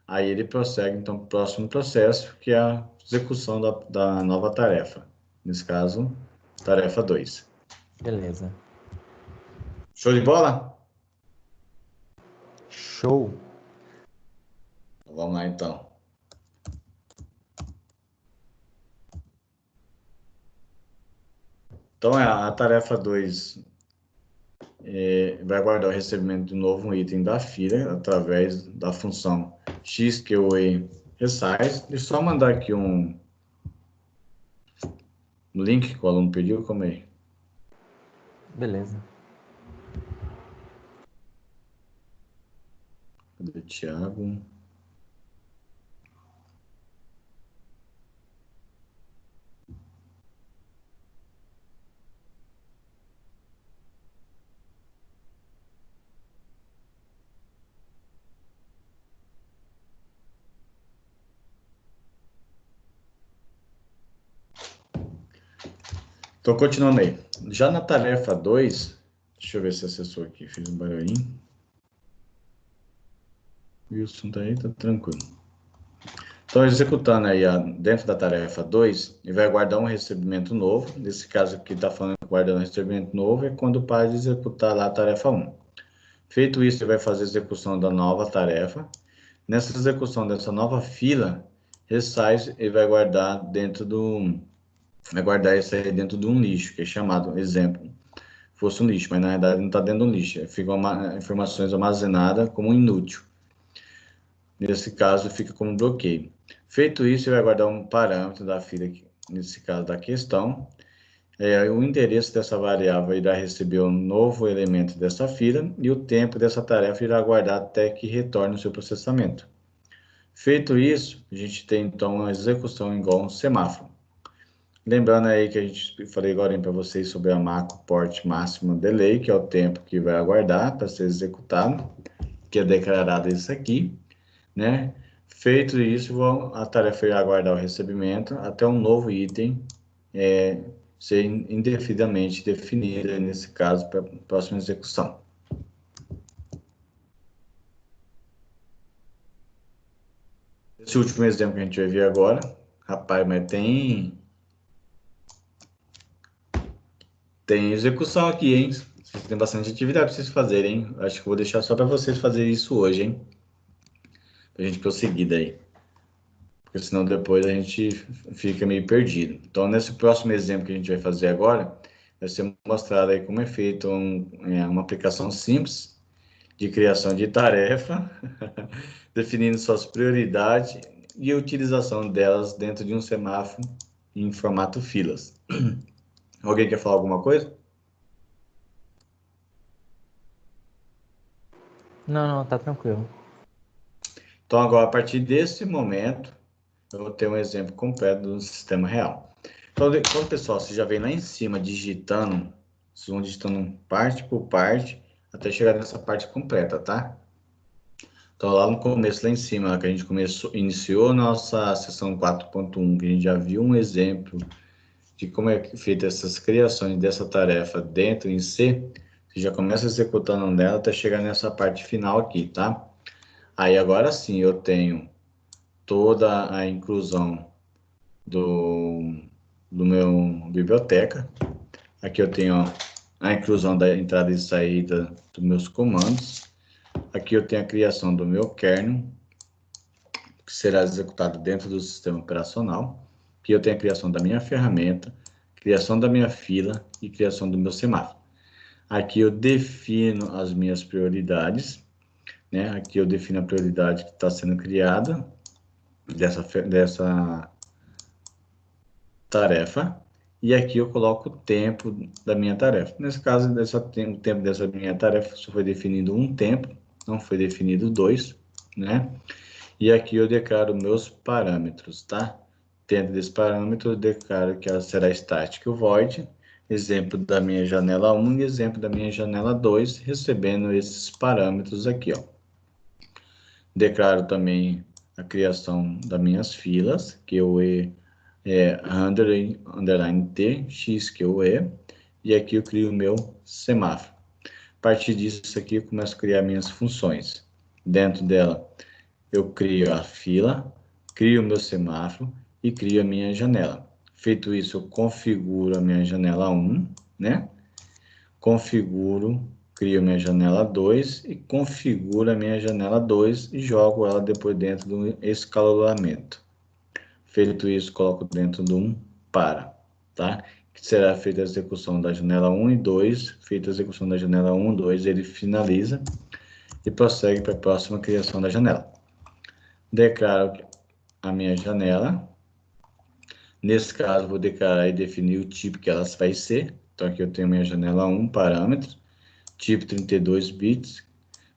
Aí ele prossegue, então, para o próximo processo, que é a execução da nova tarefa. Nesse caso, tarefa 2. Beleza. Show de bola? Show. Vamos lá, então. Então, a tarefa 2 vai aguardar o recebimento de um novo item da fila através da função xQE resize. Deixa eu só mandar aqui um link que o aluno pediu, como é? Beleza. Cadê o Thiago? Então, continuando aí. Já na tarefa 2, deixa eu ver se acessou aqui, fiz um barulhinho. Wilson tá aí, tá tranquilo. Então, executando aí dentro da tarefa 2, ele vai guardar um recebimento novo. Nesse caso aqui, está falando que guardando um recebimento novo é quando para de executar lá a tarefa 1. Feito isso, ele vai fazer a execução da nova tarefa. Nessa execução dessa nova fila, resize, ele vai guardar vai guardar isso aí dentro de um lixo, que é chamado, exemplo, fosse um lixo, mas na verdade não está dentro de um lixo. Ficam informações armazenadas como inútil. Nesse caso, fica como bloqueio. Feito isso, ele vai guardar um parâmetro da fila, nesse caso da questão. O endereço dessa variável irá receber um novo elemento dessa fila e o tempo dessa tarefa irá aguardar até que retorne o seu processamento. Feito isso, a gente tem então a execução igual a um semáforo. Lembrando aí que a gente falei agora para vocês sobre a macro port máximo delay, que é o tempo que vai aguardar para ser executado, que é declarado isso aqui, né? Feito isso, a tarefa irá aguardar o recebimento até um novo item ser indefinidamente definida, nesse caso, para a próxima execução. Esse último exemplo que a gente vai ver agora, rapaz, mas tem execução aqui, hein? Tem bastante atividade para vocês fazerem, hein? Acho que vou deixar só para vocês fazerem isso hoje, hein? Para a gente prosseguir daí. porque senão depois a gente fica meio perdido. Então, nesse próximo exemplo que a gente vai fazer agora, vai ser mostrado aí como é feito uma aplicação simples de criação de tarefa, definindo suas prioridades e a utilização delas dentro de um semáforo em formato filas. Alguém quer falar alguma coisa? Não, tá tranquilo. Então, agora, a partir desse momento, eu vou ter um exemplo completo do sistema real. Então, pessoal, você já vem lá em cima digitando, vocês vão digitando parte por parte, até chegar nessa parte completa, tá? Então, lá no começo, lá em cima, que a gente iniciou nossa sessão 4.1, que a gente já viu um exemplo de como é feita essas criações dessa tarefa dentro em C, você já começa executando nela até chegar nessa parte final aqui, tá? Aí, agora sim, eu tenho toda a inclusão do meu biblioteca. Aqui eu tenho a inclusão da entrada e saída dos meus comandos. Aqui eu tenho a criação do meu kernel, que será executado dentro do sistema operacional. Aqui eu tenho a criação da minha ferramenta, criação da minha fila e criação do meu semáforo. Aqui eu defino as minhas prioridades, né? Aqui eu defino a prioridade que está sendo criada dessa tarefa, e aqui eu coloco o tempo da minha tarefa. Nesse caso, o tempo dessa minha tarefa só foi definido um tempo, não foi definido dois, né? E aqui eu declaro meus parâmetros, tá? Dentro desse parâmetro, eu declaro que ela será estática o void, exemplo da minha janela 1 e exemplo da minha janela 2, recebendo esses parâmetros aqui, ó. Declaro também a criação das minhas filas, que eu underline T, X que eu e aqui eu crio o meu semáforo. A partir disso aqui eu começo a criar minhas funções. Dentro dela eu crio a fila, crio o meu semáforo e crio a minha janela. Feito isso, eu configuro a minha janela 1, né? Crio minha janela 2 e configuro a minha janela 2 e jogo ela depois dentro do escalonamento. Feito isso, coloco dentro de um para, tá? Que será feita a execução da janela 1 e 2. Feita a execução da janela 1 e 2, ele finaliza e prossegue para a próxima criação da janela. Declaro a minha janela. Nesse caso, vou declarar e definir o tipo que ela vai ser. Então, aqui eu tenho minha janela 1, parâmetros, tipo 32 bits,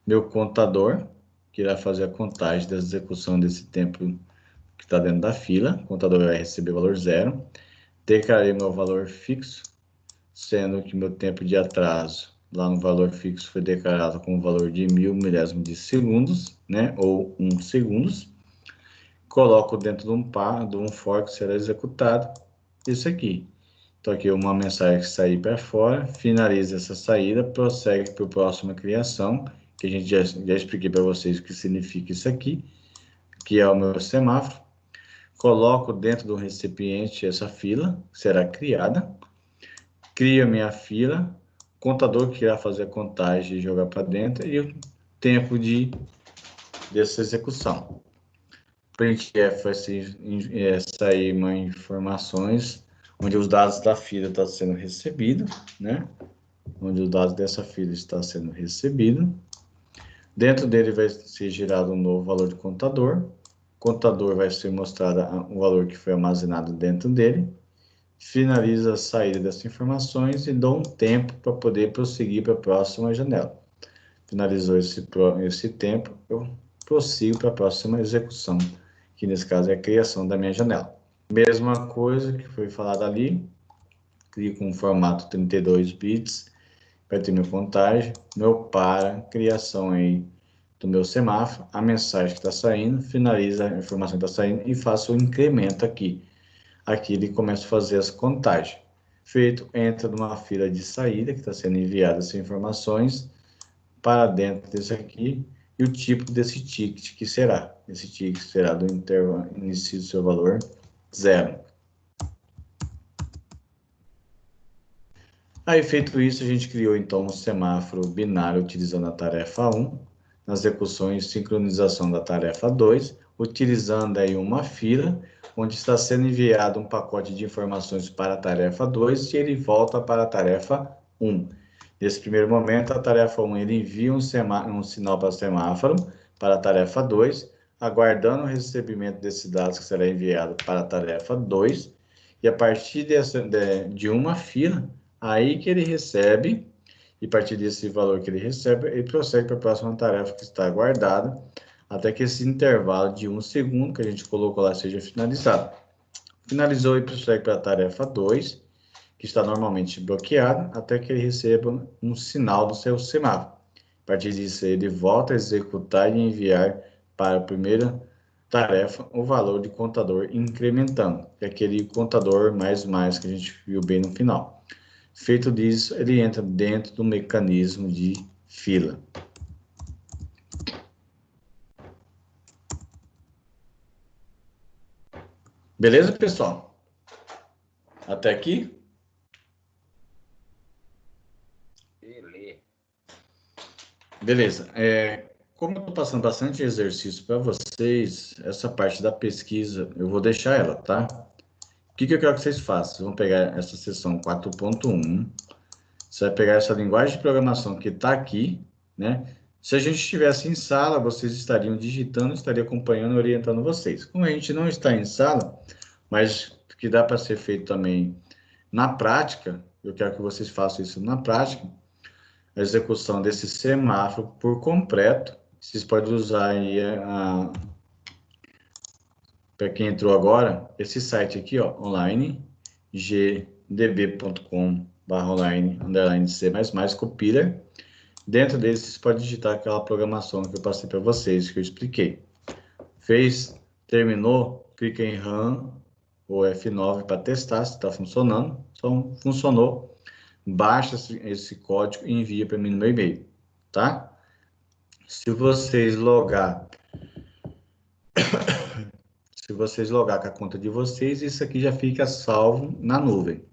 meu contador, que irá fazer a contagem da execução desse tempo que está dentro da fila. O contador vai receber valor 0. Declarei meu valor fixo, sendo que meu tempo de atraso lá no valor fixo foi declarado com o valor de 1000 milésimos de segundos, né, ou 1 segundos. Coloco dentro de um for que será executado isso aqui. Então, aqui uma mensagem que sair para fora, finaliza essa saída, prossegue para a próxima criação, que a gente já expliquei para vocês o que significa isso aqui, que é o meu semáforo. Coloco dentro do recipiente essa fila, que será criada. Crio a minha fila, contador que irá fazer a contagem e jogar para dentro, e o tempo dessa execução. Printf vai sair uma informações onde os dados da fila estão sendo recebidos, né? Onde os dados dessa fila estão sendo recebidos. Dentro dele vai ser gerado um novo valor de contador. O contador vai ser mostrado o valor que foi armazenado dentro dele. Finaliza a saída dessas informações e dou um tempo para poder prosseguir para a próxima janela. Finalizou esse tempo, eu prossigo para a próxima execução, que nesse caso é a criação da minha janela. Mesma coisa que foi falado ali, crio com formato 32 bits, vai ter minha contagem, meu criação aí do meu semáforo, a mensagem que está saindo, finaliza a informação que está saindo e faço o incremento aqui. Aqui ele começa a fazer as contagens. Feito, entra numa fila de saída que está sendo enviada essas informações para dentro desse aqui e o tipo desse ticket que será. Esse ticket será do intervalo inicio do seu valor 0. Aí, feito isso, a gente criou então um semáforo binário utilizando a tarefa 1, nas execuções sincronização da tarefa 2, utilizando aí uma fila, onde está sendo enviado um pacote de informações para a tarefa 2 e ele volta para a tarefa 1. Nesse primeiro momento, a tarefa 1 ele envia um sinal para o semáforo para a tarefa 2, aguardando o recebimento desses dados que será enviado para a tarefa 2, e a partir de uma fila, aí que ele recebe, e a partir desse valor que ele recebe, ele prossegue para a próxima tarefa que está aguardada, até que esse intervalo de 1 segundo que a gente colocou lá seja finalizado. Finalizou e prossegue para a tarefa 2, que está normalmente bloqueada, até que ele receba um sinal do seu semáforo. A partir disso, ele volta a executar e enviar para a primeira tarefa o valor de contador incrementando, que é aquele contador mais que a gente viu bem no final. Feito disso, ele entra dentro do mecanismo de fila. Beleza, pessoal? Até aqui? Beleza. Como eu estou passando bastante exercício para vocês, essa parte da pesquisa, eu vou deixar ela, tá? O que eu quero que vocês façam? Vocês vão pegar essa seção 4.1, você vai pegar essa linguagem de programação que está aqui, né? Se a gente estivesse em sala, vocês estariam digitando, estaria acompanhando e orientando vocês. Como a gente não está em sala, mas que dá para ser feito também na prática, eu quero que vocês façam isso na prática, a execução desse semáforo por completo. Vocês podem usar aí para quem entrou agora, esse site aqui, ó, online, gdb.com/online_c++ compiler. Dentro dele, vocês podem digitar aquela programação que eu passei para vocês, que eu expliquei. Fez, terminou, clica em Run ou F9 para testar se está funcionando. Então, funcionou. Baixa esse código e envia para mim no meu e-mail, tá? Se vocês logar com a conta de vocês, isso aqui já fica salvo na nuvem.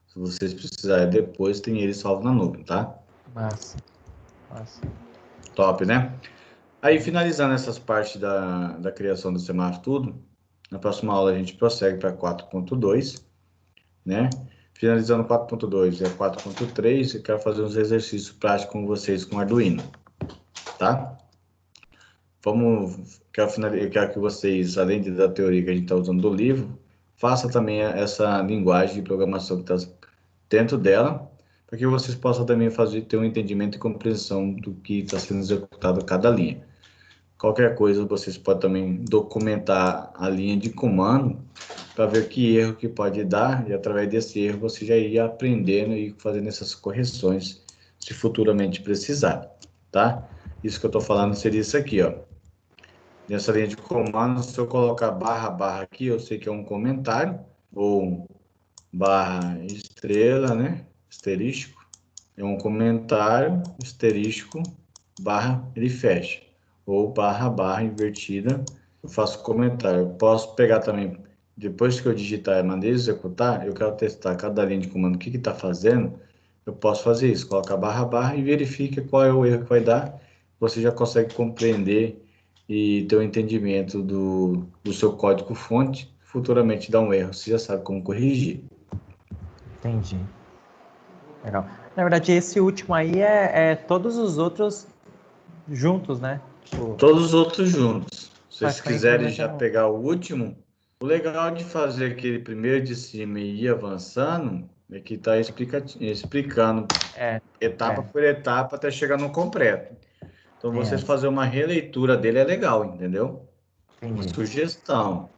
Se vocês precisarem depois, tem ele salvo na nuvem, tá? Massa. Top, né? Aí, finalizando essas partes da criação do semáforo tudo, na próxima aula a gente prossegue para 4.2, né? Finalizando 4.2 e 4.3, eu quero fazer uns exercícios práticos com vocês com Arduino, tá? Eu quero que vocês, além da teoria que a gente está usando do livro, faça também essa linguagem de programação que está dentro dela, para que vocês possam também ter um entendimento e compreensão do que está sendo executado a cada linha. Qualquer coisa, vocês podem também documentar a linha de comando para ver que erro que pode dar, e através desse erro você já ir aprendendo e fazendo essas correções se futuramente precisar, tá? Isso que eu estou falando seria isso aqui, ó. Nessa linha de comando, se eu colocar barra aqui, eu sei que é um comentário, ou barra estrela, né? Asterístico. É um comentário, asterístico, barra, ele fecha. Ou barra invertida, eu faço comentário. Posso pegar também, depois que eu digitar a maneira de executar, eu quero testar cada linha de comando, o que está fazendo, eu posso fazer isso. Coloca barra e verifica qual é o erro que vai dar. Você já consegue compreender e ter um entendimento do seu código-fonte. Futuramente dá um erro, você já sabe como corrigir. Entendi. Legal. Na verdade, esse último aí é todos os outros juntos, né? Tipo, Todos os outros juntos. Se vocês praticamente quiserem já implementando. pegar o último, o legal de fazer aquele primeiro de cima e ir avançando é que está explicando etapa por etapa até chegar no completo. Então, vocês fazer uma releitura dele é legal, entendeu? Uma Entendi. sugestão.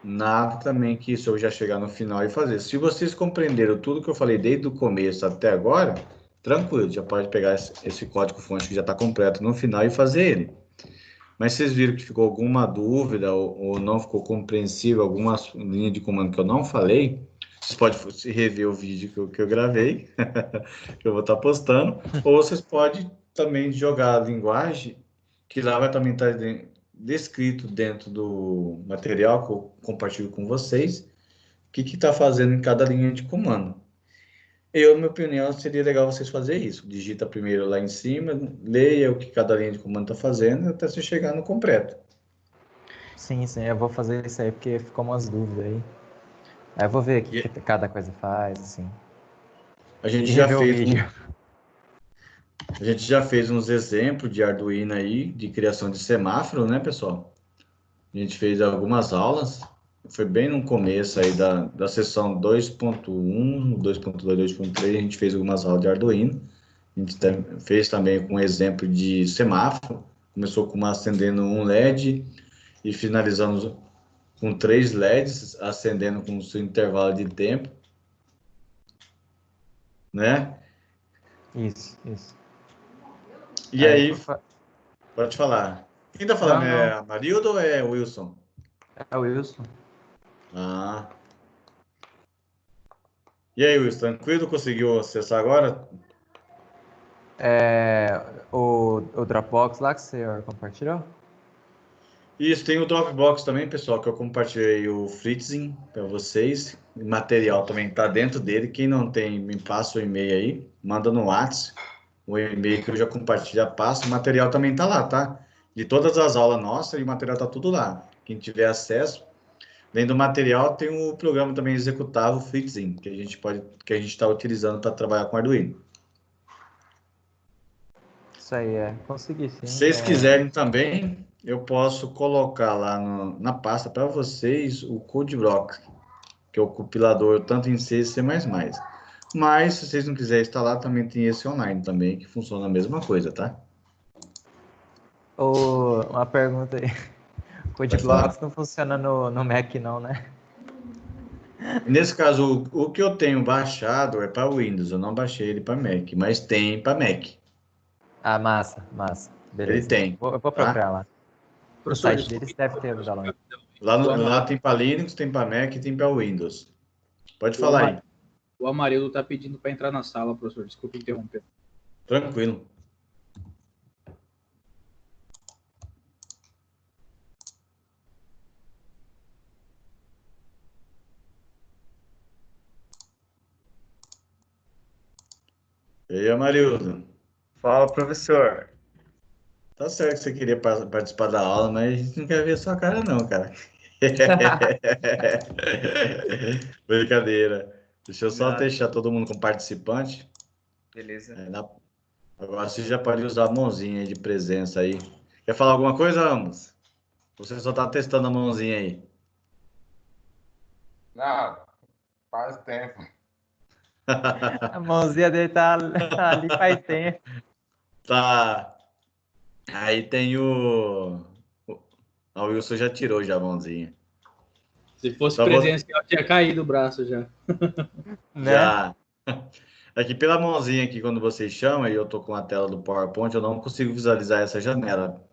Nada também que isso eu já chegar no final e fazer. Se vocês compreenderam tudo que eu falei desde o começo até agora, tranquilo, já pode pegar esse código-fonte que já está completo no final e fazer ele. Mas vocês viram que ficou alguma dúvida ou não ficou compreensível alguma linha de comando que eu não falei, vocês podem rever o vídeo que eu gravei, que eu vou estar postando, ou vocês podem também jogar a linguagem, que lá vai também estar descrito dentro do material que eu compartilho com vocês, o que está fazendo em cada linha de comando. Eu, na minha opinião, seria legal vocês fazerem isso. Digita primeiro lá em cima, leia o que cada linha de comando está fazendo, até você chegar no completo. Sim, eu vou fazer isso aí porque ficou umas dúvidas aí. Aí eu vou ver o que cada coisa faz, assim. A gente E já rever o fez vídeo. a gente já fez uns exemplos de Arduino aí, de criação de semáforo, né, pessoal? A gente fez algumas aulas, foi bem no começo aí da sessão 2.1, 2.2, 2.3, a gente fez algumas aulas de Arduino. A gente fez também com exemplo de semáforo, começou com uma acendendo um LED e finalizamos com 3 LEDs acendendo com o seu intervalo de tempo, né? Isso. E Aí, aí, pode falar. Quem tá falando é não, a Marilda ou é o Wilson? é o Wilson. Ah. E aí, Wilson, tranquilo? Conseguiu acessar agora? O Dropbox lá que você compartilhou? Isso, tem o Dropbox também, pessoal, que eu compartilhei o Fritzing para vocês. O material também está dentro dele. Quem não tem, me passa o e-mail aí, manda no WhatsApp. O e-mail que eu já compartilho, já passo. O material também está lá, tá? De todas as aulas nossas, e o material está tudo lá. Quem tiver acesso. Além do material, tem o programa também executável, o Fritzing, que a gente está utilizando para trabalhar com Arduino. Isso aí, consegui Se sim. vocês quiserem também, eu posso colocar lá na pasta para vocês o CodeBlock, que é o compilador tanto em C e C++. Mas, se vocês não quiserem instalar, também tem esse online também, que funciona a mesma coisa, tá? Uma pergunta aí. O Pode falar. CodeBlocks não funciona no Mac não, né? Nesse caso, o que eu tenho baixado é para Windows, eu não baixei ele para Mac, mas tem para Mac. Ah, massa. Ele Beleza. tem, Eu vou tá? procurar lá. No Professor, site desculpe deles deve ter o interromper download. rapidão. Lá tem para Linux, tem para Mac e tem para Windows. Pode O, falar Ama- aí. o Amarildo está pedindo para entrar na sala, professor. Desculpe interromper. Tranquilo. E aí, Amarildo? Fala, professor. Tá certo que você queria participar da aula, mas a gente não quer ver a sua cara, não, cara. Brincadeira. Deixa eu só Nada, deixar todo mundo como participante. beleza. Agora você já pode usar a mãozinha aí de presença aí. Quer falar alguma coisa, Amos? Você só tá testando a mãozinha aí. Não, faz tempo. A mãozinha dele tá ali faz tempo. Tá. Aí tem o Wilson já tirou já a mãozinha. Se fosse Só vou... presencial, tinha caído o braço já. Né? Já. Aqui pela mãozinha aqui, quando vocês chamam e eu tô com a tela do PowerPoint, eu não consigo visualizar essa janela.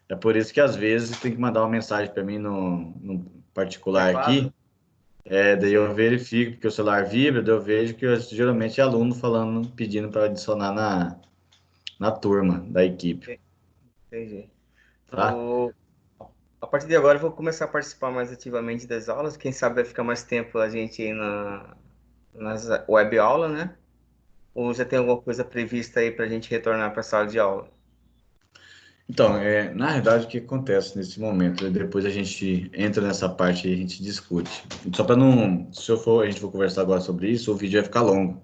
É por isso que às vezes tem que mandar uma mensagem para mim no particular Privado? aqui. Daí eu verifico, porque o celular vibra, daí eu vejo que geralmente é aluno falando, pedindo para adicionar na turma da equipe, Entendi. tá? A partir de agora eu vou começar a participar mais ativamente das aulas. Quem sabe vai ficar mais tempo a gente aí nas web aula, né? Ou já tem alguma coisa prevista aí para a gente retornar para a sala de aula? Então, na verdade, o que acontece nesse momento? Depois a gente entra nessa parte e a gente discute. Só para não, se a gente for conversar agora sobre isso, o vídeo vai ficar longo.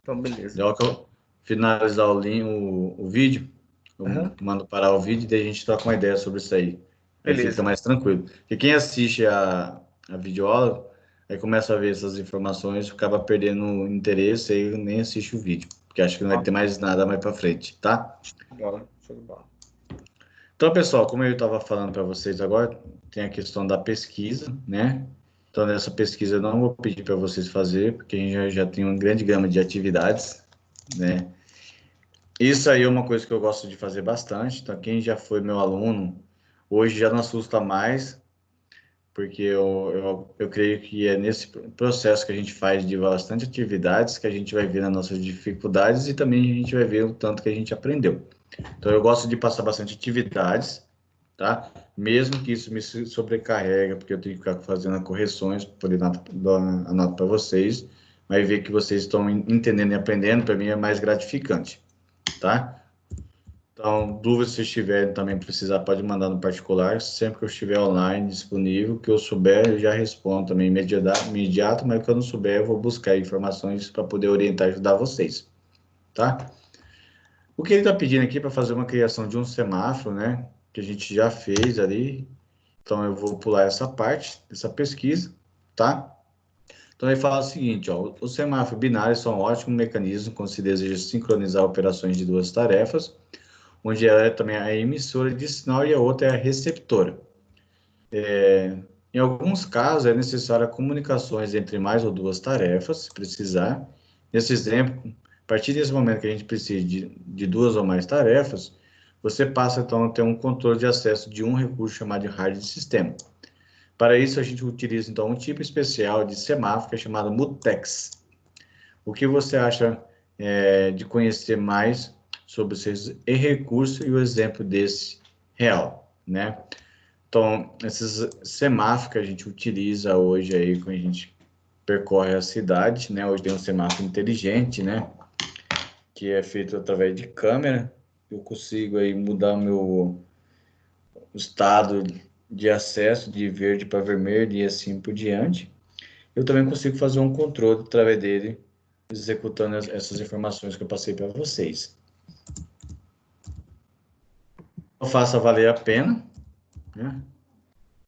Então, beleza. Na hora que eu finalizar o vídeo, eu Aham, mando parar o vídeo e daí a gente troca uma ideia sobre isso aí. Aí fica beleza. mais tranquilo. Porque quem assiste a videoaula, aí começa a ver essas informações, acaba perdendo o interesse e nem assiste o vídeo. Porque acha que não vai ter mais nada mais para frente, tá? Show de bola. Então, pessoal, como eu estava falando para vocês agora, tem a questão da pesquisa, né? Então, nessa pesquisa eu não vou pedir para vocês fazer, porque a gente já tem uma grande gama de atividades, né? Isso aí é uma coisa que eu gosto de fazer bastante. Então, quem já foi meu aluno, hoje já não assusta mais, porque eu creio que é nesse processo que a gente faz de bastante atividades que a gente vai ver as nossas dificuldades e também a gente vai ver o tanto que a gente aprendeu. Então, eu gosto de passar bastante atividades, tá? Mesmo que isso me sobrecarrega, porque eu tenho que ficar fazendo correções para poder dar a nota para vocês, mas ver que vocês estão entendendo e aprendendo, para mim é mais gratificante, tá? Então, dúvidas se estiverem também precisar, pode mandar no particular. Sempre que eu estiver online, disponível, que eu souber, eu já respondo também imediato, mas que eu não souber, eu vou buscar informações para poder orientar e ajudar vocês, tá? O que ele está pedindo aqui para fazer uma criação de um semáforo, né? Que a gente já fez ali. Então, eu vou pular essa parte dessa pesquisa, tá? Então, ele fala o seguinte, ó, os semáforos binários são um ótimo mecanismo quando se deseja sincronizar operações de duas tarefas, onde ela é também a emissora de sinal e a outra é a receptora. Em alguns casos, é necessária comunicações entre mais ou duas tarefas, se precisar. Nesse exemplo, a partir desse momento que a gente precisa de duas ou mais tarefas, você passa, então, a ter um controle de acesso de um recurso chamado de rádio de sistema. Para isso, a gente utiliza, então, um tipo especial de semáforo, que é chamado mutex. O que você acha de conhecer mais sobre esses recursos e o exemplo desse real, né? Então, esses semáforos que a gente utiliza hoje aí, quando a gente percorre a cidade, né? Hoje tem um semáforo inteligente, né? Que é feito através de câmera. Eu consigo aí mudar o estado de acesso de verde para vermelho e assim por diante. Eu também consigo fazer um controle através dele, executando essas informações que eu passei para vocês. Faça valer a pena, né?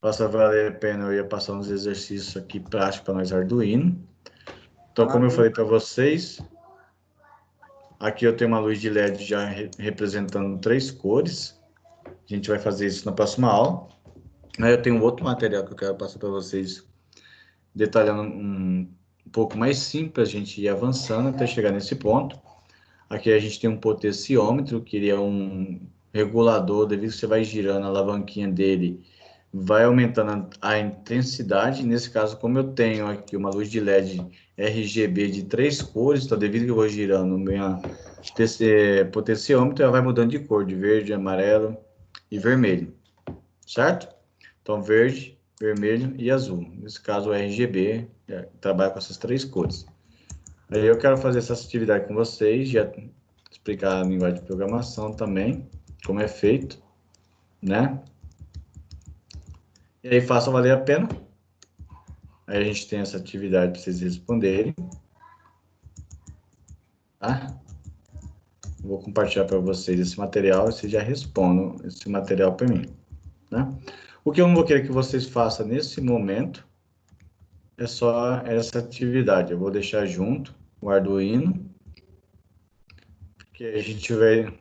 Faça valer a pena, eu ia passar uns exercícios aqui práticos para nós Arduino. Então, como eu falei para vocês, aqui eu tenho uma luz de LED já representando 3 cores. A gente vai fazer isso na próxima aula. Aí eu tenho outro material que eu quero passar para vocês, detalhando um pouco mais simples, a gente ir avançando até chegar nesse ponto. Aqui a gente tem um potenciômetro, que ele é um regulador, devido que você vai girando a alavanquinha dele, vai aumentando a intensidade. Nesse caso, como eu tenho aqui uma luz de LED RGB de 3 cores, então devido que eu vou girando o meu potenciômetro, ela vai mudando de cor, de verde, amarelo e vermelho, certo? Então, verde, vermelho e azul. Nesse caso, o RGB trabalha com essas 3 cores. Aí eu quero fazer essa atividade com vocês, já explicar a linguagem de programação também, como é feito, né? E aí, faça valer a pena. Aí a gente tem essa atividade para vocês responderem. Tá? Vou compartilhar para vocês esse material e vocês já respondam esse material para mim, né? O que eu não vou querer que vocês façam nesse momento é só essa atividade. Eu vou deixar junto o Arduino, que a gente vai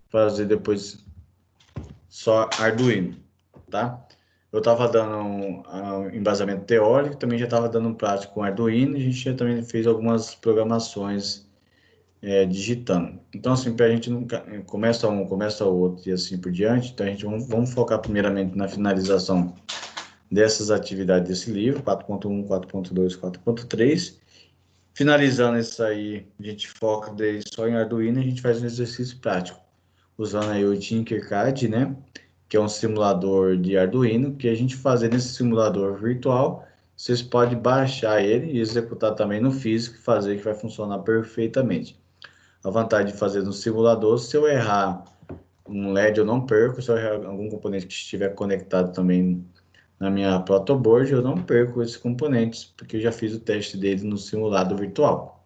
fazer depois só Arduino, tá? Eu estava dando um embasamento teórico, também já estava dando um prático com Arduino, e a gente já também fez algumas programações digitando. Então, assim, para a gente não começa um, começa o outro e assim por diante, então a gente vamos focar primeiramente na finalização dessas atividades desse livro, 4.1, 4.2, 4.3. Finalizando isso aí, a gente foca daí só em Arduino e a gente faz um exercício prático, usando aí o Tinkercad, né? Que é um simulador de Arduino, que a gente fazer nesse simulador virtual, vocês podem baixar ele e executar também no físico, fazer que vai funcionar perfeitamente. A vantagem de fazer no simulador, se eu errar um LED eu não perco, se eu errar algum componente que estiver conectado também na minha protoboard, eu não perco esses componentes, porque eu já fiz o teste dele no simulado virtual.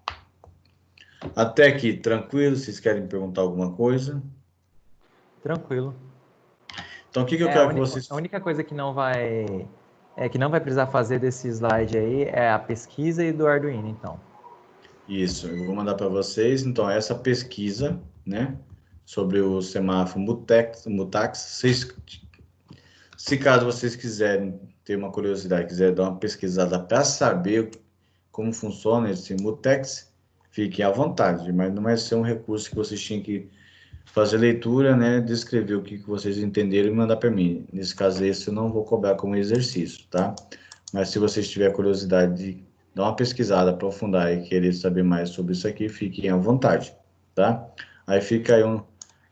Até aqui, tranquilo? Vocês querem perguntar alguma coisa? Tranquilo. Então, o que eu quero que vocês... A única coisa que não vai precisar fazer desse slide aí é a pesquisa e do Arduino, então. Isso, eu vou mandar para vocês. Então, essa pesquisa, né, sobre o semáforo Mutax, se caso vocês quiserem ter uma curiosidade, quiserem dar uma pesquisada para saber como funciona esse Mutex, fiquem à vontade, mas não vai ser um recurso que vocês tinham que fazer leitura, né, descrever o que vocês entenderam e mandar para mim. Nesse caso, esse eu não vou cobrar como exercício, tá? Mas se vocês tiverem curiosidade de dar uma pesquisada, aprofundar e querer saber mais sobre isso aqui, fiquem à vontade, tá? Aí fica aí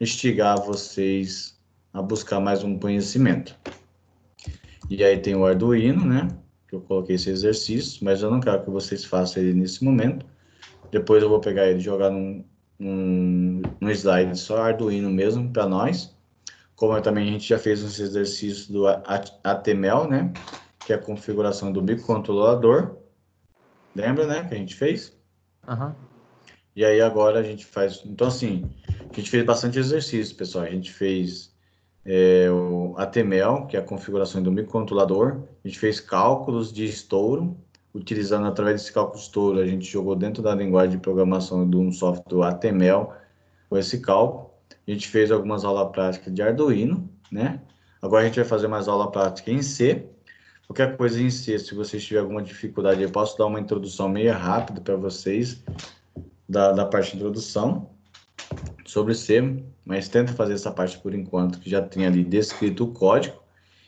instigar vocês a buscar mais um conhecimento. E aí tem o Arduino, né? Que eu coloquei esse exercício, mas eu não quero que vocês façam ele nesse momento. Depois eu vou pegar ele e jogar num um slide só Arduino mesmo para nós. Como também a gente já fez uns exercícios do ATML, né? Que é a configuração do microcontrolador. Lembra, né? Que a gente fez? Aham. E aí agora a gente faz... Então, assim, a gente fez bastante exercício, pessoal. A gente fez o ATML, que é a configuração do microcontrolador. A gente fez cálculos de estouro. Utilizando, através desse cálculo de estouro, a gente jogou dentro da linguagem de programação de um software ATML com esse cálculo. A gente fez algumas aulas práticas de Arduino, né? Agora a gente vai fazer mais aula prática em C. Qualquer coisa em C, se vocês tiverem alguma dificuldade, eu posso dar uma introdução meio rápida para vocês da parte de introdução sobre C, mas tenta fazer essa parte por enquanto, que já tem ali descrito o código,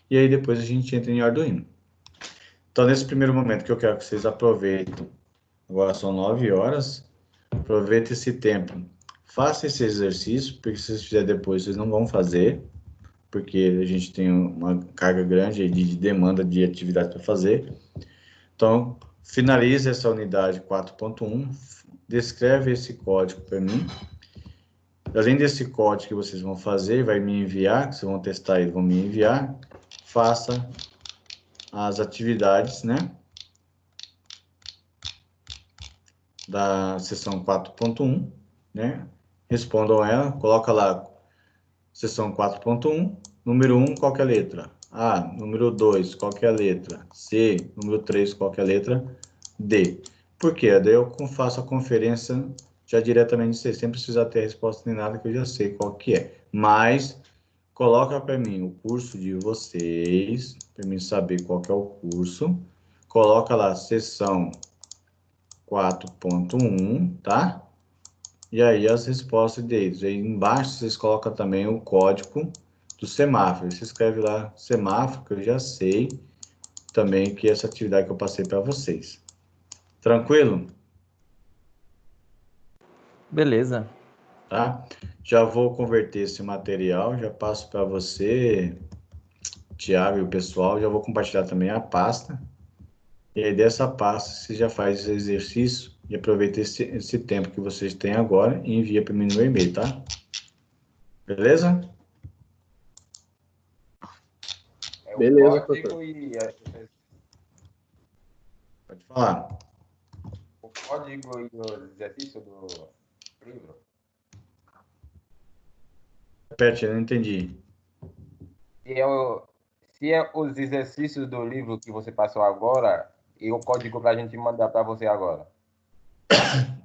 e aí depois a gente entra em Arduino. Então, nesse primeiro momento que eu quero que vocês aproveitem, agora são 9 horas, aproveite esse tempo, faça esse exercício, porque se vocês fizerem depois, vocês não vão fazer, porque a gente tem uma carga grande de demanda de atividade para fazer. Então, finalize essa unidade 4.1, descreve esse código para mim. Além desse código que vocês vão fazer, vai me enviar, que vocês vão testar e vão me enviar, faça as atividades, né? Da seção 4.1, né? Respondam ela, coloca lá, seção 4.1, número 1, qual que é a letra? A, número 2, qual que é a letra? C, número 3, qual que é a letra? D. Por quê? Daí eu faço a conferência já diretamente, sem precisar ter resposta nem nada, que eu já sei qual que é. Mas, coloca para mim o curso de vocês, para mim saber qual que é o curso. Coloca lá, seção 4.1, tá? E aí as respostas deles. Aí embaixo vocês colocam também o código do semáforo. Você escreve lá semáforo, que eu já sei também que essa atividade que eu passei para vocês. Tranquilo? Beleza. Tá? Já vou converter esse material, já passo para você, Tiago e o pessoal, já vou compartilhar também a pasta. E aí dessa pasta você já faz esse exercício e aproveita esse tempo que vocês têm agora e envia para mim no e-mail, tá? Beleza? Beleza, o professor. código Pode falar. o código e o exercício do livro. Repete, eu não entendi. Se é os exercícios do livro que você passou agora e o código para a gente mandar para você agora.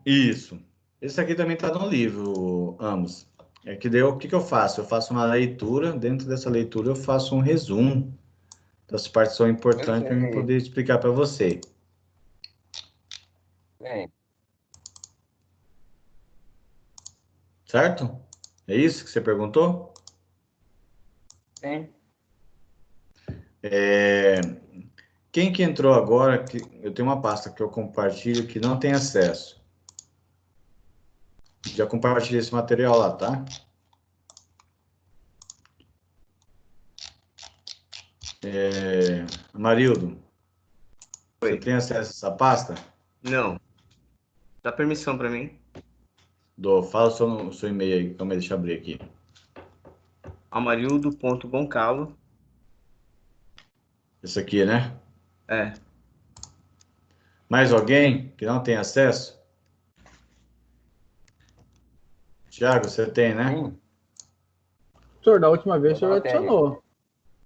Isso. Esse aqui também está no livro, ambos. É que daí o que eu faço? Eu faço uma leitura, dentro dessa leitura eu faço um resumo das partes que são importantes para eu poder explicar para você. Sim. Certo? É isso que você perguntou? Sim. Quem que entrou agora, que eu tenho uma pasta que eu compartilho que não tem acesso. Já compartilhei esse material lá, tá? Amarildo, você tem acesso a essa pasta? Não. Dá permissão para mim? Fala o seu e-mail aí, calma aí, deixa eu abrir aqui. Amarildo.goncalo. Esse aqui, né? É. Mais alguém que não tem acesso? Tiago, você tem, né? Sim. Professor, da última vez o senhor Eu tenho. adicionou.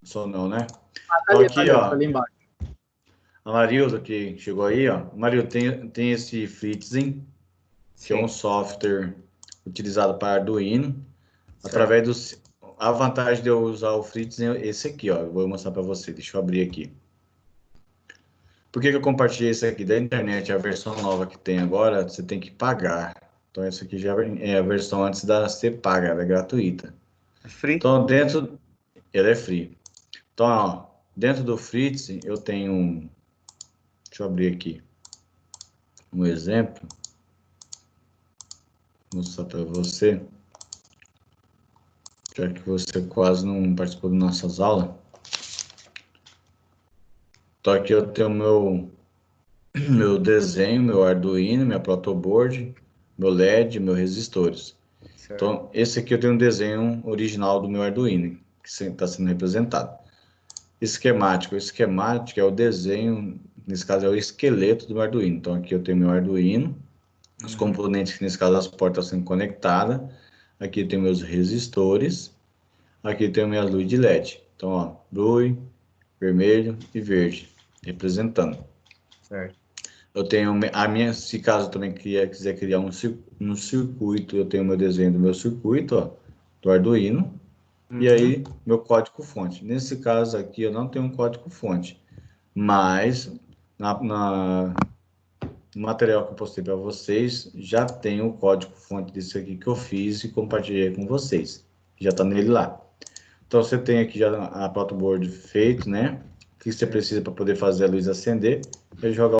Só não, né? Ah, Então aqui, ó. tá ali embaixo. Amarildo que chegou aí, ó. Amarildo, tem esse Fritzen, que é um Sim. software utilizado para Arduino. Certo. Através do... A vantagem de eu usar o Fritzen é esse aqui, ó. Eu vou mostrar para você. Deixa eu abrir aqui. Por que eu compartilhei esse aqui da internet? A versão nova que tem agora, você tem que pagar. Então, essa aqui já é a versão antes da ser paga, ela é gratuita. É free? Então, dentro... Ele é free. Então, ó, dentro do Fritzen, eu tenho um... Deixa eu abrir aqui um exemplo. Vou mostrar para você. Já que você quase não participou das nossas aulas. Então, aqui eu tenho meu desenho, meu Arduino, minha protoboard, meu LED, meus resistores. Certo. Então, esse aqui eu tenho um desenho original do meu Arduino, que está sendo representado. Esquemático. O esquemático é o desenho, nesse caso é o esqueleto do meu Arduino. Então, aqui eu tenho meu Arduino, os componentes, que nesse caso as portas sendo conectadas. Aqui eu tenho meus resistores. Aqui eu tenho minhas luzes de LED. Então, ó, blue, vermelho e verde, representando. Certo. Eu tenho a minha, se caso eu também quiser criar um circuito, eu tenho meu desenho do meu circuito, ó, do Arduino. E aí, meu código-fonte. Nesse caso aqui, eu não tenho um código-fonte, mas no material que eu postei para vocês, já tem o código-fonte desse aqui que eu fiz e compartilhei com vocês. Já está nele lá. Então, você tem aqui já a protoboard feito, né? O que você precisa para poder fazer a luz acender é jogar